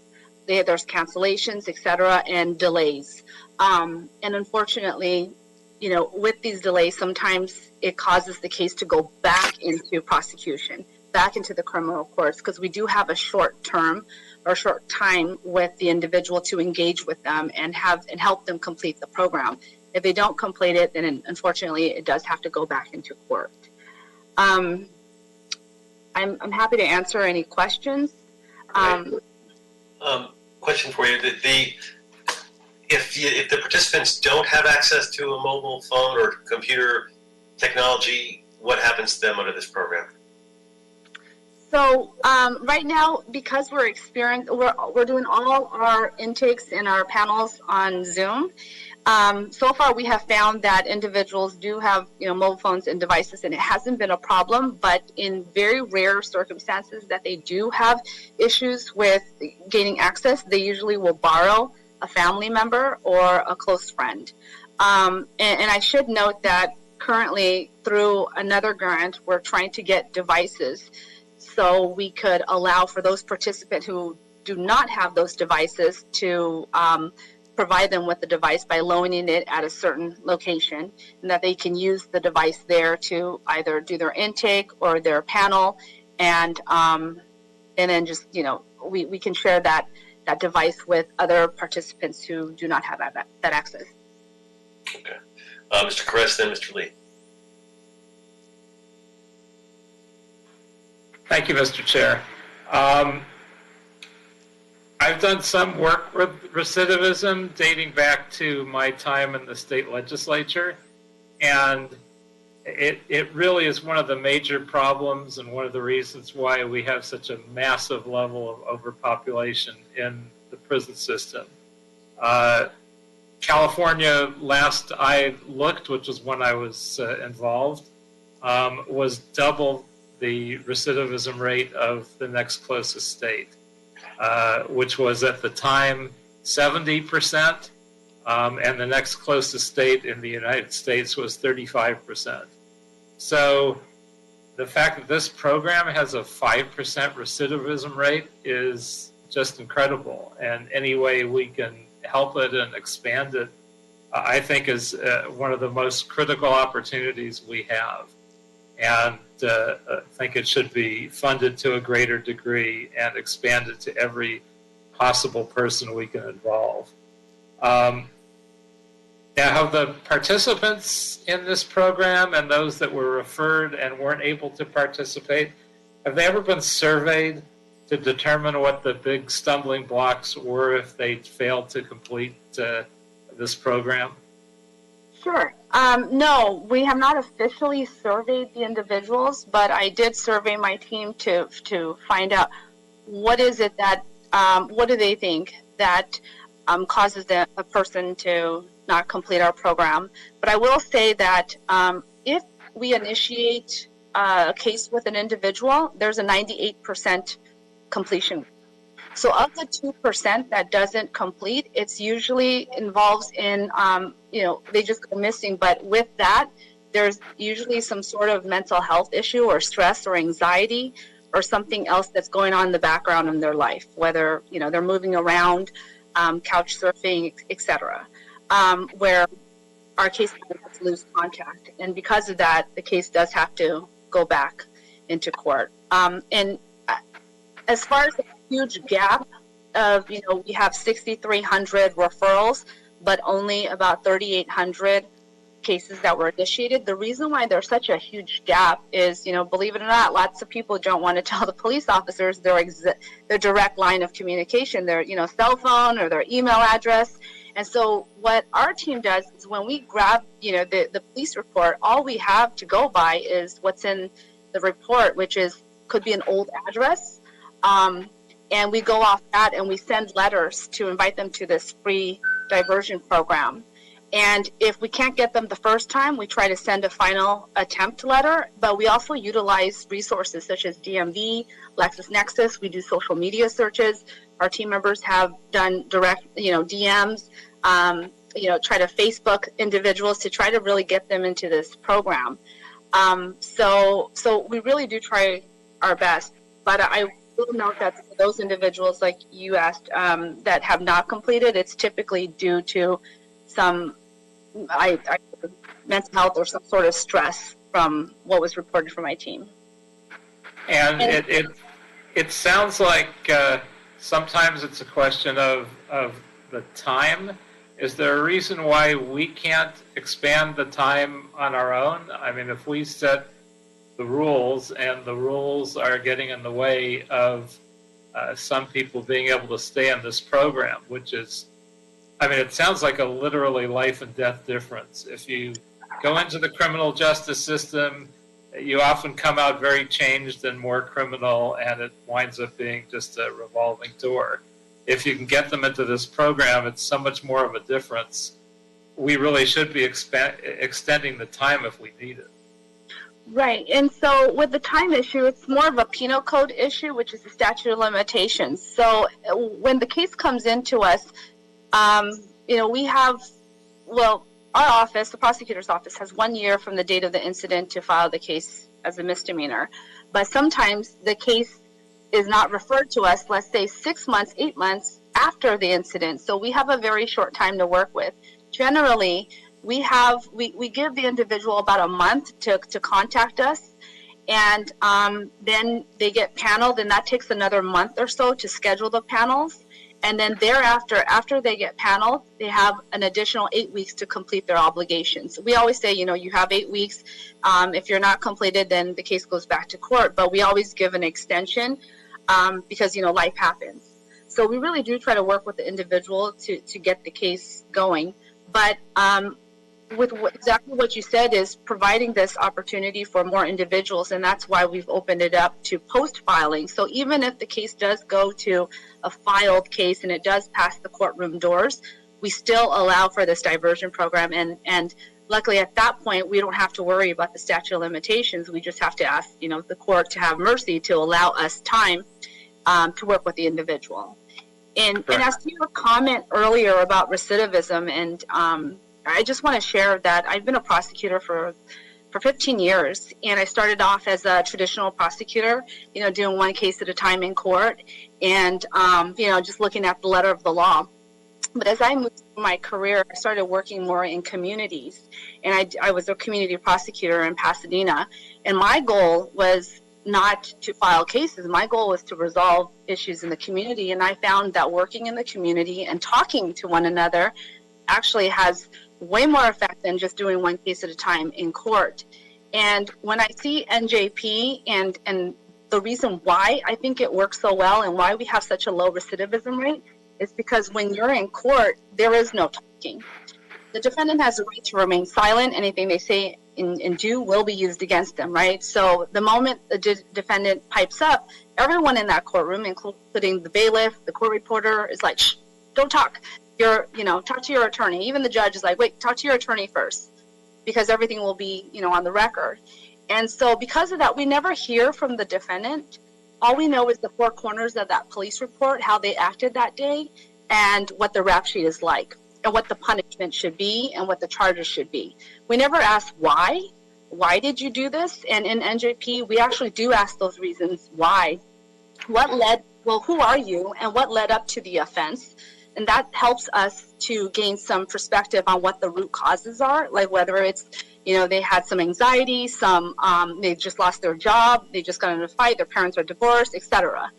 There's cancellations, etc., and delays. And unfortunately, with these delays, sometimes it causes the case to go back into prosecution, back into the criminal courts, because we do have a short term or short time with the individual to engage with them and help them complete the program. If they don't complete it, then unfortunately it does have to go back into court. I'm happy to answer any questions. Question for you: if the participants don't have access to a mobile phone or computer technology, what happens to them under this program? So right now, because we're doing all our intakes and our panels on Zoom. So far, we have found that individuals do have mobile phones and devices, and it hasn't been a problem. But in very rare circumstances that they do have issues with gaining access, they usually will borrow a family member or a close friend. And I should note that currently, through another grant, we're trying to get devices so we could allow for those participants who do not have those devices to provide them with the device by loaning it at a certain location, and that they can use the device there to either do their intake or their panel, and then just, you know, we can share that device with other participants who do not have that access. Okay. Mr. Kress, then Mr. Lee. Thank you, Mr. Chair. I've done some work with recidivism dating back to my time in the state legislature, and it really is one of the major problems and one of the reasons why we have such a massive level of overpopulation in the prison system. California, last I looked, which was when I was involved, was double the recidivism rate of the next closest state, which was at the time 70%, and the next closest state in the United States was 35%. So the fact that this program has a 5% recidivism rate is just incredible, and any way we can help it and expand it, I think is one of the most critical opportunities we have. And I think it should be funded to a greater degree and expanded to every possible person we can involve. Now, have the participants in this program and those that were referred and weren't able to participate, have they ever been surveyed to determine what the big stumbling blocks were if they failed to complete this program? Sure. No, we have not officially surveyed the individuals, but I did survey my team to find out what is it that, what do they think that causes a person to not complete our program. But I will say that if we initiate a case with an individual, there's a 98% completion. So of the 2% that doesn't complete, it's usually involves in, you know, they just go missing. But with that, there's usually some sort of mental health issue or stress or anxiety or something else that's going on in the background in their life, whether, you know, they're moving around, couch surfing, etc., where our case has to lose contact. And because of that, the case does have to go back into court. And as far as the huge gap of, you know, we have 6,300 referrals, but only about 3,800 cases that were initiated. The reason why there's such a huge gap is, you know, believe it or not, lots of people don't want to tell the police officers their direct line of communication, their, you know, cell phone or their email address. And so what our team does is when we grab, you know, the police report, all we have to go by is what's in the report, which is could be an old address. And we go off that and we send letters to invite them to this free diversion program. And if we can't get them the first time, we try to send a final attempt letter, but we also utilize resources such as DMV, LexisNexis. We do social media searches. Our team members have done direct, you know, DMs, you know, try to Facebook individuals to try to really get them into this program. So we really do try our best, but I will note that for those individuals, like you asked, that have not completed, it's typically due to some mental health or some sort of stress from what was reported from my team. And it sounds like sometimes it's a question of the time. Is there a reason why we can't expand the time on our own? I mean, if we set the rules and the rules are getting in the way of some people being able to stay in this program, which is, I mean, it sounds like a literally life and death difference. If you go into the criminal justice system, you often come out very changed and more criminal, and it winds up being just a revolving door. If you can get them into this program, it's so much more of a difference. We really should be extending the time if we need it. Right, and so with the time issue, it's more of a penal code issue, which is the statute of limitations. So when the case comes into us, you know, we have, well, our office, the prosecutor's office, has 1 year from the date of the incident to file the case as a misdemeanor. But sometimes the case is not referred to us, let's say 6 months, 8 months after the incident. So we have a very short time to work with. Generally, we give the individual about a month to contact us, and then they get paneled, and that takes another month or so to schedule the panels. And then thereafter, after they get paneled, they have an additional 8 weeks to complete their obligations. We always say, you have 8 weeks. If you're not completed, then the case goes back to court. But we always give an extension because, life happens. So we really do try to work with the individual to get the case going. But with exactly what you said is providing this opportunity for more individuals, and that's why we've opened it up to post-filing. So even if the case does go to a filed case and it does pass the courtroom doors, we still allow for this diversion program. And luckily at that point, we don't have to worry about the statute of limitations. We just have to ask, the court to have mercy to allow us time to work with the individual. And as to your comment earlier about recidivism, and I just want to share that I've been a prosecutor for 15 years, and I started off as a traditional prosecutor, doing one case at a time in court, and just looking at the letter of the law. But as I moved through my career, I started working more in communities, and I was a community prosecutor in Pasadena, and my goal was not to file cases. My goal was to resolve issues in the community, and I found that working in the community and talking to one another actually has way more effect than just doing one case at a time in court. And when I see NJP and the reason why I think it works so well and why we have such a low recidivism rate is because when you're in court, there is no talking. The defendant has a right to remain silent. Anything they say and do will be used against them, right? So the moment the defendant pipes up, everyone in that courtroom, including the bailiff, the court reporter, is like, shh, don't talk. Talk to your attorney. Even the judge is like, wait, talk to your attorney first, because everything will be, on the record. And so because of that, we never hear from the defendant. All we know is the four corners of that police report, how they acted that day, and what the rap sheet is like, and what the punishment should be, and what the charges should be. We never ask why. Why did you do this? And in NJP, we actually do ask those reasons why. Who are you, and what led up to the offense? And that helps us to gain some perspective on what the root causes are, like whether it's, they had some anxiety, they just lost their job, they just got in a fight, their parents are divorced, etc.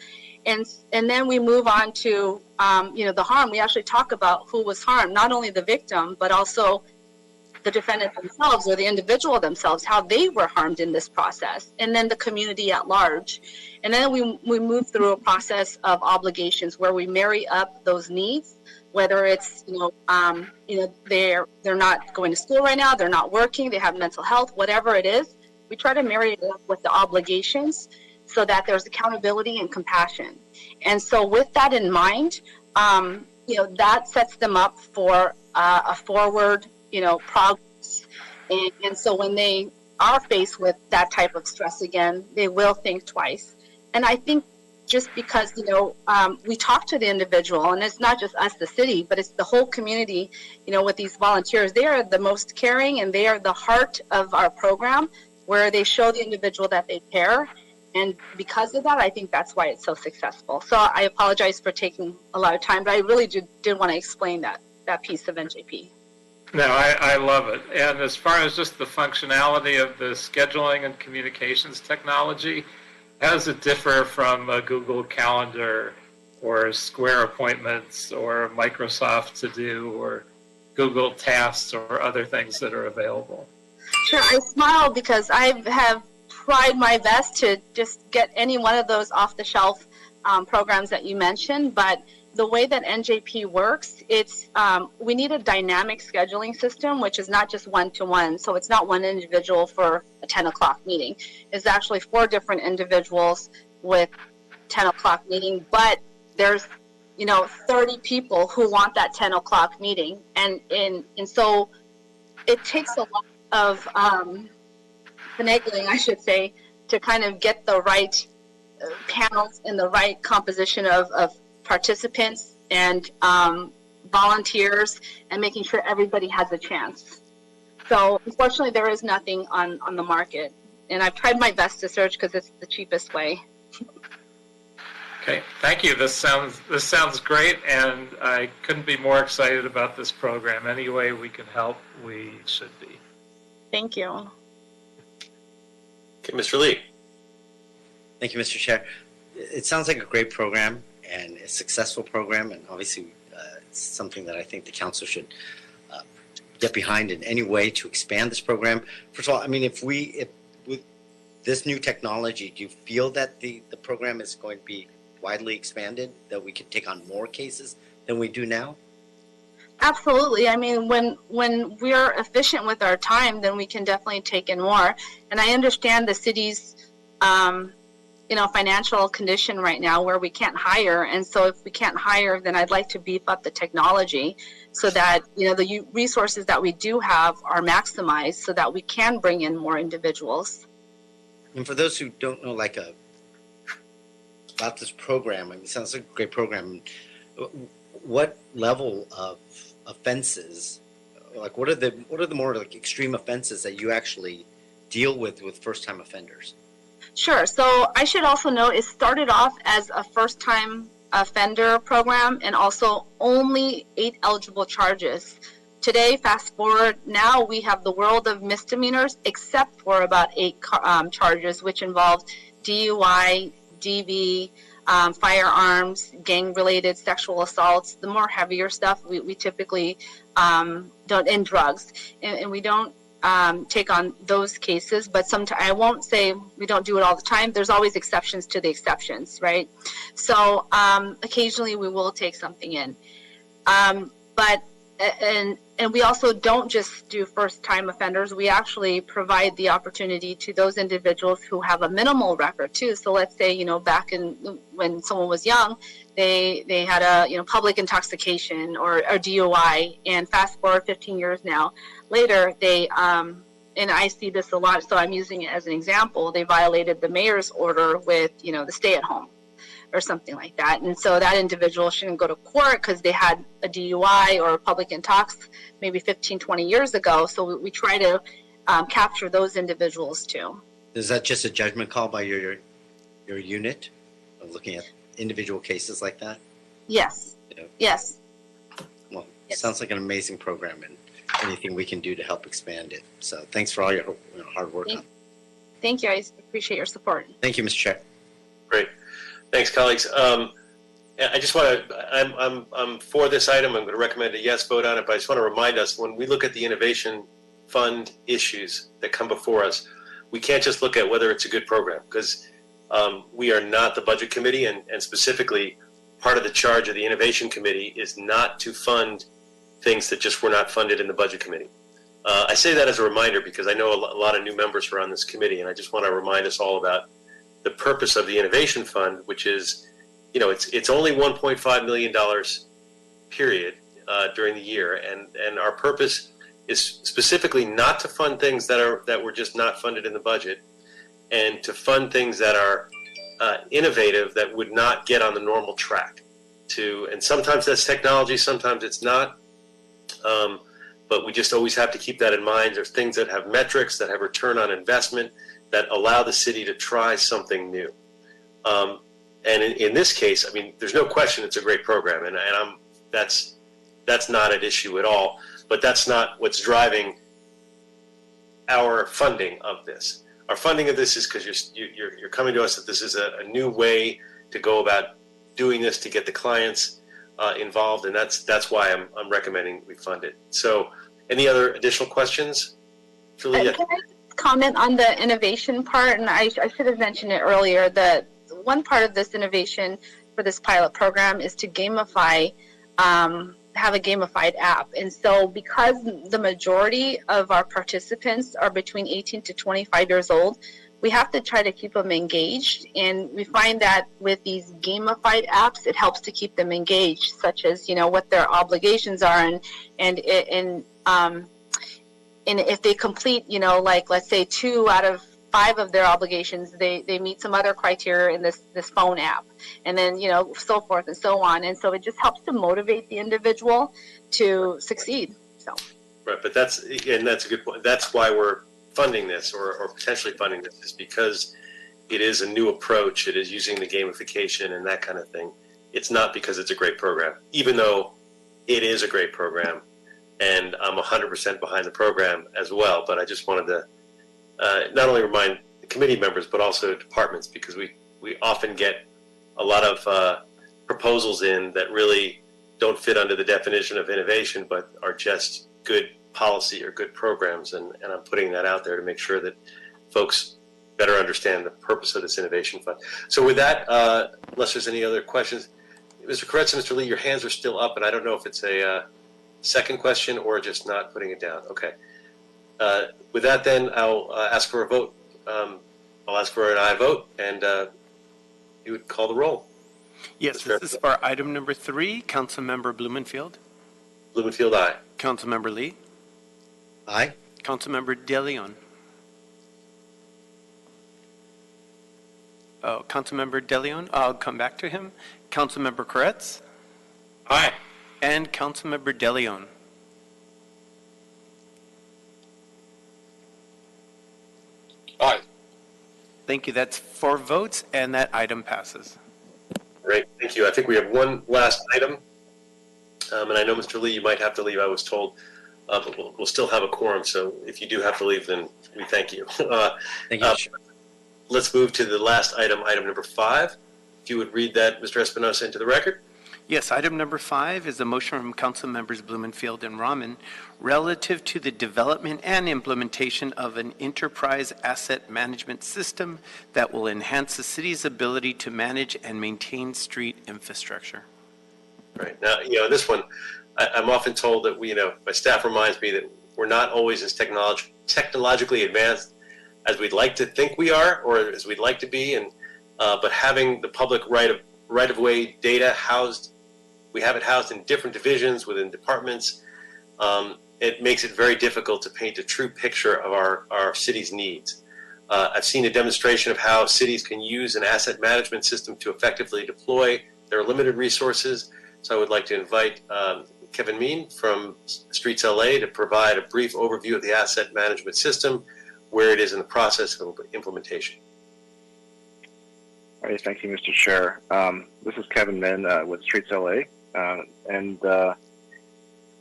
And then we move on to, the harm. We actually talk about who was harmed, not only the victim, but also the defendant themselves or the individual themselves, how they were harmed in this process, and then the community at large. And then we move through a process of obligations where we marry up those needs, whether it's, they're not going to school right now, they're not working, they have mental health, whatever it is, we try to marry it up with the obligations so that there's accountability and compassion. And so with that in mind, that sets them up for a forward, progress. And so when they are faced with that type of stress again, they will think twice. And I think just because, we talk to the individual, and it's not just us, the city, but it's the whole community, with these volunteers. They are the most caring, and they are the heart of our program, where they show the individual that they care. And because of that, I think that's why it's so successful. So I apologize for taking a lot of time, but I really did want to explain that piece of NJP. No, I love it. And as far as just the functionality of the scheduling and communications technology, how does it differ from a Google Calendar or Square Appointments or Microsoft To Do or Google Tasks or other things that are available? Sure. I smile because I have tried my best to just get any one of those off-the-shelf programs that you mentioned, but the way that NJP works, we need a dynamic scheduling system, which is not just one-to-one. So it's not one individual for a 10 o'clock meeting. It's actually 4 different individuals with 10 o'clock meeting, but there's 30 people who want that 10 o'clock meeting. And so it takes a lot of finagling, I should say, to kind of get the right panels and the right composition of participants and volunteers, and making sure everybody has a chance. So unfortunately, there is nothing on the market And I've tried my best to search because it's the cheapest way. Okay, thank you. This sounds great, and I couldn't be more excited about this program. Any way we can help, we should be. Thank you. Okay, Mr. Lee. Thank you, Mr. Chair. It sounds like a great program and a successful program, and obviously it's something that I think the council should get behind in any way to expand this program. First of all, I mean, if with this new technology, do you feel that the program is going to be widely expanded, that we could take on more cases than we do now? Absolutely. I mean, when we're efficient with our time, then we can definitely take in more. And I understand the city's, financial condition right now where we can't hire. And so if we can't hire, then I'd like to beef up the technology so that, the resources that we do have are maximized so that we can bring in more individuals. And for those who don't know, about this program, I mean, it sounds like a great program. What level of offenses, what are the more extreme offenses that you actually deal with first-time offenders? Sure. So I should also note it started off as a first-time offender program and also only 8 eligible charges. Today, fast forward, now we have the world of misdemeanors except for about 8 charges, which involve DUI, DV, firearms, gang-related sexual assaults. The more heavier stuff, we typically don't, and drugs. And we don't take on those cases, but sometimes, I won't say we don't do it all the time. There's always exceptions to the exceptions, right? So occasionally we will take something in. And we also don't just do first-time offenders. We actually provide the opportunity to those individuals who have a minimal record too. So let's say, back when someone was young, they had a public intoxication or DUI, and fast forward 15 years now later, they and I see this a lot, so I'm using it as an example. They violated the mayor's order with the stay-at-home or something like that. And so that individual shouldn't go to court because they had a DUI or a public intox maybe 15, 20 years ago. So we try to capture those individuals too. Is that just a judgment call by your unit of looking at individual cases like that? Yes. Yes. Well, it sounds like an amazing program and anything we can do to help expand it. So thanks for all your hard work on it. Thank you. I appreciate your support. Thank you, Mr. Chair. Great. Thanks, colleagues. I just want to, I'm for this item. I'm going to recommend a yes vote on it, but I just want to remind us when we look at the innovation fund issues that come before us, we can't just look at whether it's a good program because we are not the budget committee, and specifically part of the charge of the innovation committee is not to fund things that just were not funded in the budget committee. I say that as a reminder because I know a lot of new members are on this committee, and I just want to remind us all about the purpose of the Innovation Fund, which is, it's only $1.5 million period during the year, and our purpose is specifically not to fund things that were just not funded in the budget, and to fund things that are innovative that would not get on the normal track. And sometimes that's technology, sometimes it's not, but we just always have to keep that in mind. There's things that have metrics, that have return on investment, that allow the city to try something new. And in this case, I mean, there's no question it's a great program, and that's not an issue at all, but that's not what's driving our funding of this. Our funding of this is because you're coming to us that this is a new way to go about doing this to get the clients involved, and that's why I'm recommending we fund it. So any other additional questions? Julia? Can I comment on the innovation part? And I should have mentioned it earlier, that one part of this innovation for this pilot program is to gamify, have a gamified app. And so because the majority of our participants are between 18 to 25 years old, we have to try to keep them engaged. And we find that with these gamified apps, it helps to keep them engaged, such as, what their obligations are. And if they complete, let's say 2 out of 5 of their obligations, they meet some other criteria in this phone app, and then, so forth and so on. And so it just helps to motivate the individual to succeed. So. Right, but that's a good point. That's why we're funding this or potentially funding this is because it is a new approach. It is using the gamification and that kind of thing. It's not because it's a great program, even though it is a great program, and I'm 100% behind the program as well. But I just wanted to not only remind the committee members, but also departments, because we often get a lot of proposals in that really don't fit under the definition of innovation, but are just good policy or good programs. And I'm putting that out there to make sure that folks better understand the purpose of this innovation fund. So with that, unless there's any other questions, Mr. Koretz and Mr. Lee, your hands are still up, and I don't know if it's a second question or just not putting it down. Okay. With that, then I'll ask for a vote. I'll ask for an aye vote, and you would call the roll. Yes, this is for item number 3. Councilmember Blumenfield. Blumenfield, aye. Councilmember Lee. Aye. Councilmember De Leon. Oh, Councilmember De Leon, I'll come back to him. Councilmember Koretz. Aye. And Councilmember De Leon. Aye. Thank you. That's 4 votes, and that item passes. Great, thank you. I think we have one last item. And I know, Mr. Lee, you might have to leave, I was told, but we'll still have a quorum. So if you do have to leave, then we thank you. Thank you. Let's move to the last item, item number 5. If you would read that, Mr. Espinosa, into the record. Yes, item number 5 is a motion from Council Members Blumenfield and Rahman relative to the development and implementation of an enterprise asset management system that will enhance the city's ability to manage and maintain street infrastructure. Right. Now, this one, I'm often told that my staff reminds me that we're not always as technologically advanced as we'd like to think we are, or as we'd like to be, but having the public right of way data housed, we have it housed in different divisions within departments. It makes it very difficult to paint a true picture of our city's needs. I've seen a demonstration of how cities can use an asset management system to effectively deploy their limited resources. So I would like to invite Kevin Mean from Streets LA to provide a brief overview of the asset management system, where it is in the process of implementation. All right, thank you, Mr. Chair. This is Kevin Min with Streets LA, and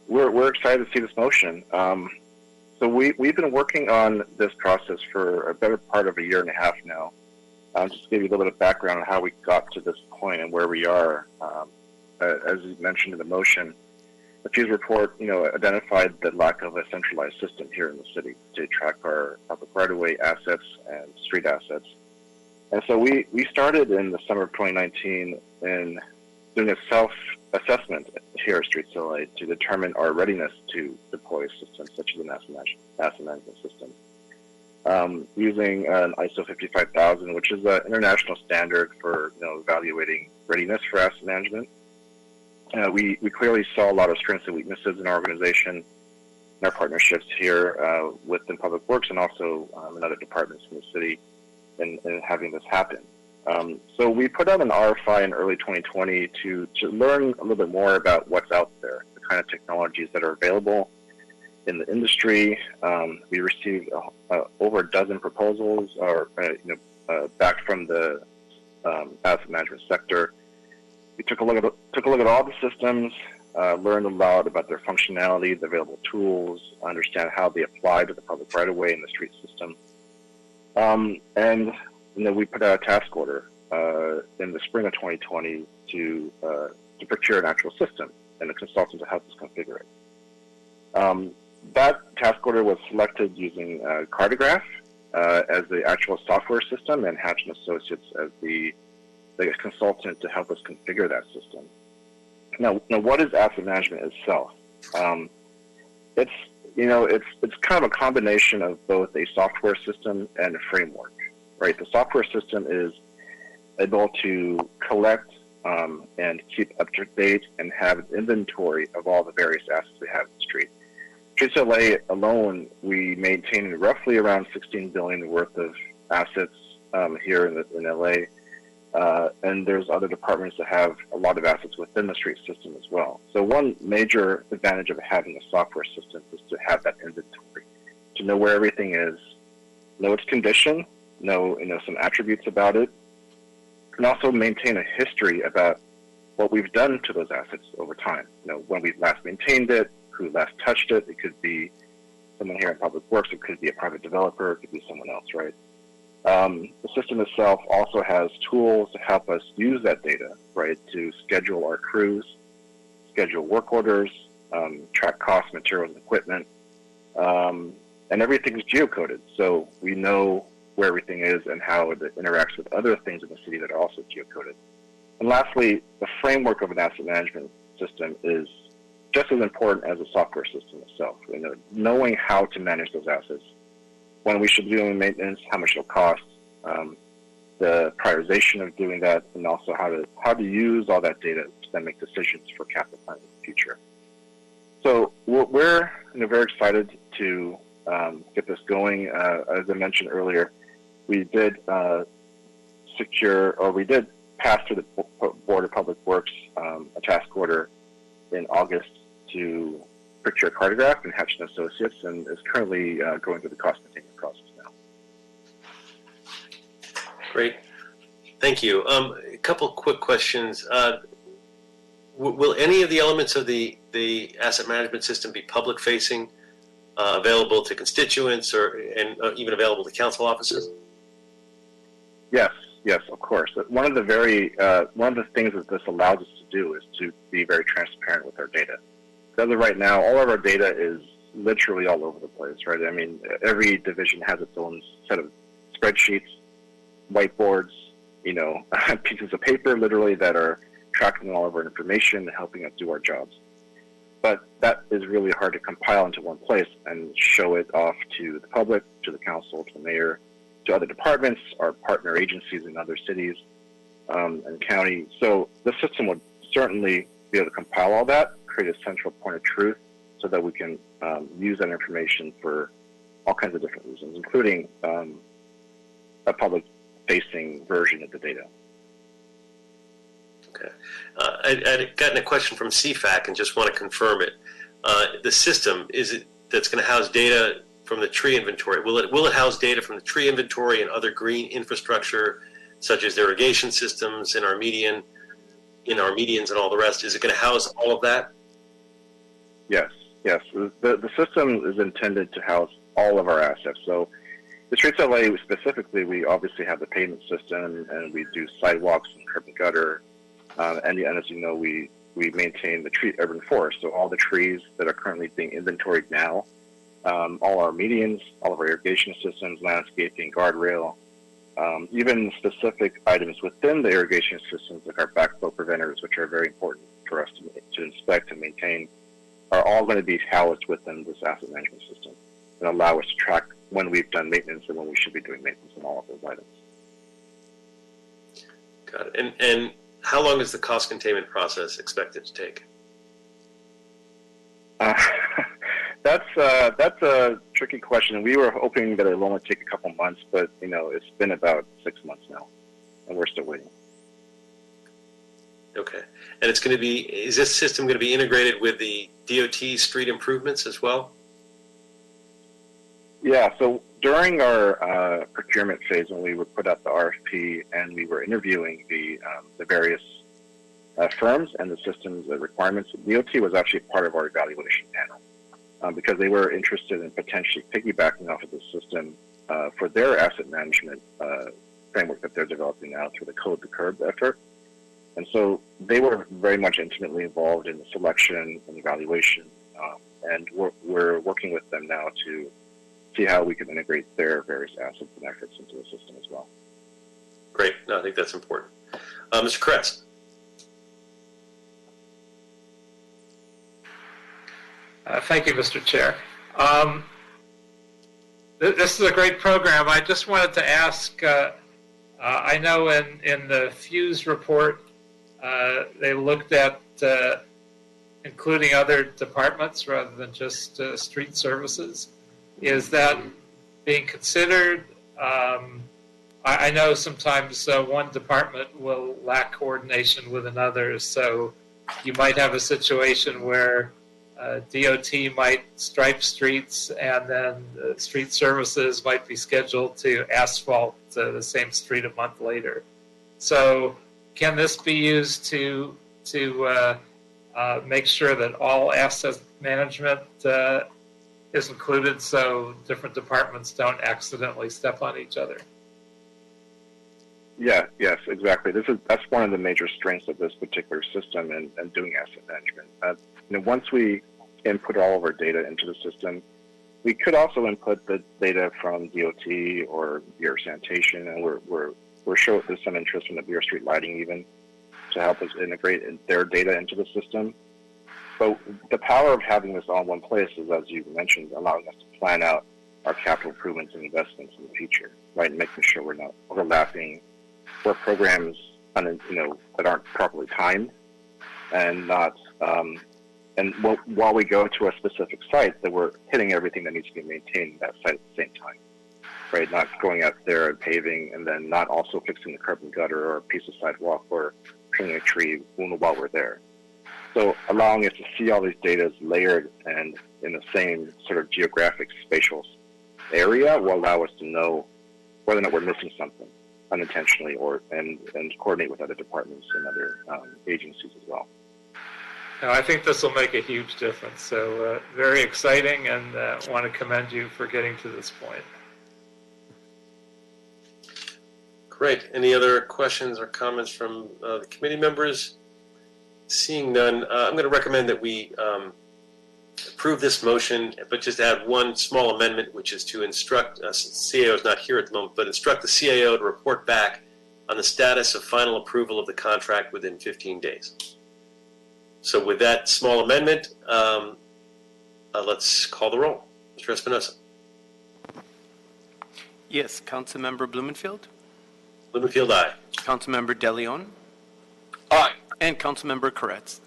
we're excited to see this motion. So we've been working on this process for a better part of a year and a half now. Just to give you a little bit of background on how we got to this point and where we are. As you mentioned in the motion, the Fuse report, identified the lack of a centralized system here in the city to track our public right-of-way assets and street assets. And so we started in the summer of 2019 in doing a self-assessment here at Streets LA to determine our readiness to deploy systems such as an asset management system. Using an ISO 55000, which is an international standard for evaluating readiness for asset management. We clearly saw a lot of strengths and weaknesses in our organization, in our partnerships here within Public Works and also in other departments in the city in having this happen. So we put out an RFI in early 2020 to learn a little bit more about what's out there, the kind of technologies that are available in the industry. We received over a dozen proposals back from the asset management sector. We took a look at all the systems, learned a lot about their functionality, the available tools, understand how they apply to the public right-of-way and the street system. And we put out a task order in the spring of 2020 to procure an actual system and a consultant to help us configure it. That task order was selected using Cartograph as the actual software system and Hatch & Associates as the consultant to help us configure that system. Now, what is asset management itself? It's kind of a combination of both a software system and a framework, right? The software system is able to collect and keep up to date and have an inventory of all the various assets we have in the street. Streets LA alone, we maintain roughly around $16 billion worth of assets here in LA. And there's other departments that have a lot of assets within the street system as well. So one major advantage of having a software system is to have that inventory, to know where everything is, know its condition, know some attributes about it, and also maintain a history about what we've done to those assets over time. When we last maintained it, who last touched it. It could be someone here in Public Works. It could be a private developer. It could be someone else, right? The system itself also has tools to help us use that data, right, to schedule our crews, schedule work orders, track costs, materials, and equipment, and everything's geocoded, so we know where everything is and how it interacts with other things in the city that are also geocoded. And lastly, the framework of an asset management system is just as important as the software system itself. Knowing how to manage those assets, when we should be doing maintenance, how much it'll cost, the prioritization of doing that, and also how to use all that data to then make decisions for capital planning in the future. So we're very excited to get this going. As I mentioned earlier, we did pass through the Board of Public Works a task order in August to procure a cartograph in Hatch & Associates, and is currently going through the cost containment process now. Great. Thank you. A couple quick questions. Will any of the elements of the asset management system be public-facing, available to constituents, and even available to council offices? Yes, of course. One of the things that this allows us to do is to be very transparent with our data. As of right now, all of our data is literally all over the place, right? I mean, every division has its own set of spreadsheets, whiteboards, pieces of paper, literally, that are tracking all of our information and helping us do our jobs. But that is really hard to compile into one place and show it off to the public, to the council, to the mayor, to other departments, our partner agencies in other cities and county. So the system would certainly be able to compile all that, create a central point of truth, so that we can use that information for all kinds of different reasons, including a public-facing version of the data. Okay. I'd gotten a question from CFAC and just want to confirm it. The system, that's going to house data from the tree inventory? Will it house data from the tree inventory and other green infrastructure, such as irrigation systems in our medians and all the rest? Is it going to house all of that? Yes. The system is intended to house all of our assets. So the Streets LA specifically, we obviously have the pavement system, and we do sidewalks and curb and gutter. And as you know, we maintain the urban forest. So all the trees that are currently being inventoried now, all our medians, all of our irrigation systems, landscaping, guardrail, even specific items within the irrigation systems, like our backflow preventers, which are very important for us to inspect and maintain, are all going to be housed within this asset management system and allow us to track when we've done maintenance and when we should be doing maintenance on all of those items. Got it. And how long is the cost containment process expected to take? That's a tricky question. We were hoping that it would only take a couple months, but it's been about 6 months now, and we're still waiting. Okay. And is this system going to be integrated with the DOT street improvements as well? Yeah, so during our procurement phase, when we would put out the RFP and we were interviewing the various firms and the systems requirements, DOT was actually part of our evaluation panel because they were interested in potentially piggybacking off of the system for their asset management framework that they're developing now through the Code the Curb effort. And so they were very much intimately involved in the selection and evaluation, and we're working with them now to see how we can integrate their various assets and efforts into the system as well. Great. No, I think that's important. Mr. Kress. Thank you, Mr. Chair. This is a great program. I just wanted to ask, I know in the Fuse report, they looked at including other departments rather than just street services. Is that being considered? I know sometimes one department will lack coordination with another, so you might have a situation where DOT might stripe streets, and then street services might be scheduled to asphalt the same street a month later. So can this be used to make sure that all asset management is included, so different departments don't accidentally step on each other? Yeah, yes, exactly. That's one of the major strengths of this particular system and doing asset management. Once we input all of our data into the system, we could also input the data from DOT or Bureau of Sanitation, and we're sure there's some interest from the Bureau of Street Lighting even to help us integrate their data into the system. But the power of having this all in one place is, as you mentioned, allowing us to plan out our capital improvements and investments in the future, right? And making sure we're not overlapping work programs, that aren't properly timed, and not, while we go to a specific site, that we're hitting everything that needs to be maintained in that site at the same time, right? Not going out there and paving and then not also fixing the curb and gutter or a piece of sidewalk or trimming a tree while we're there. So allowing us to see all these data layered and in the same sort of geographic spatial area will allow us to know whether or not we're missing something unintentionally and coordinate with other departments and other agencies as well. No, I think this will make a huge difference. So very exciting, and want to commend you for getting to this point. Great. Any other questions or comments from the committee members? Seeing none, I'm going to recommend that we approve this motion, but just add one small amendment, which is to instruct, since the CAO is not here at the moment, but instruct the CAO to report back on the status of final approval of the contract within 15 days. So with that small amendment, let's call the roll. Mr. Espinosa. Yes, Councilmember Blumenfield. Blumenfield, aye. Councilmember De Leon. Aye. And Councilmember Koretz.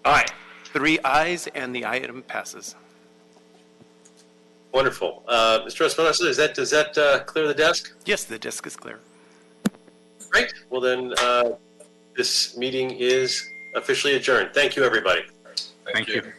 Aye. 3 ayes, and the item passes. Wonderful. Mr. Espinosa, does that clear the desk? Yes, the desk is clear. Great. Well, then this meeting is officially adjourned. Thank you, everybody. Thank you.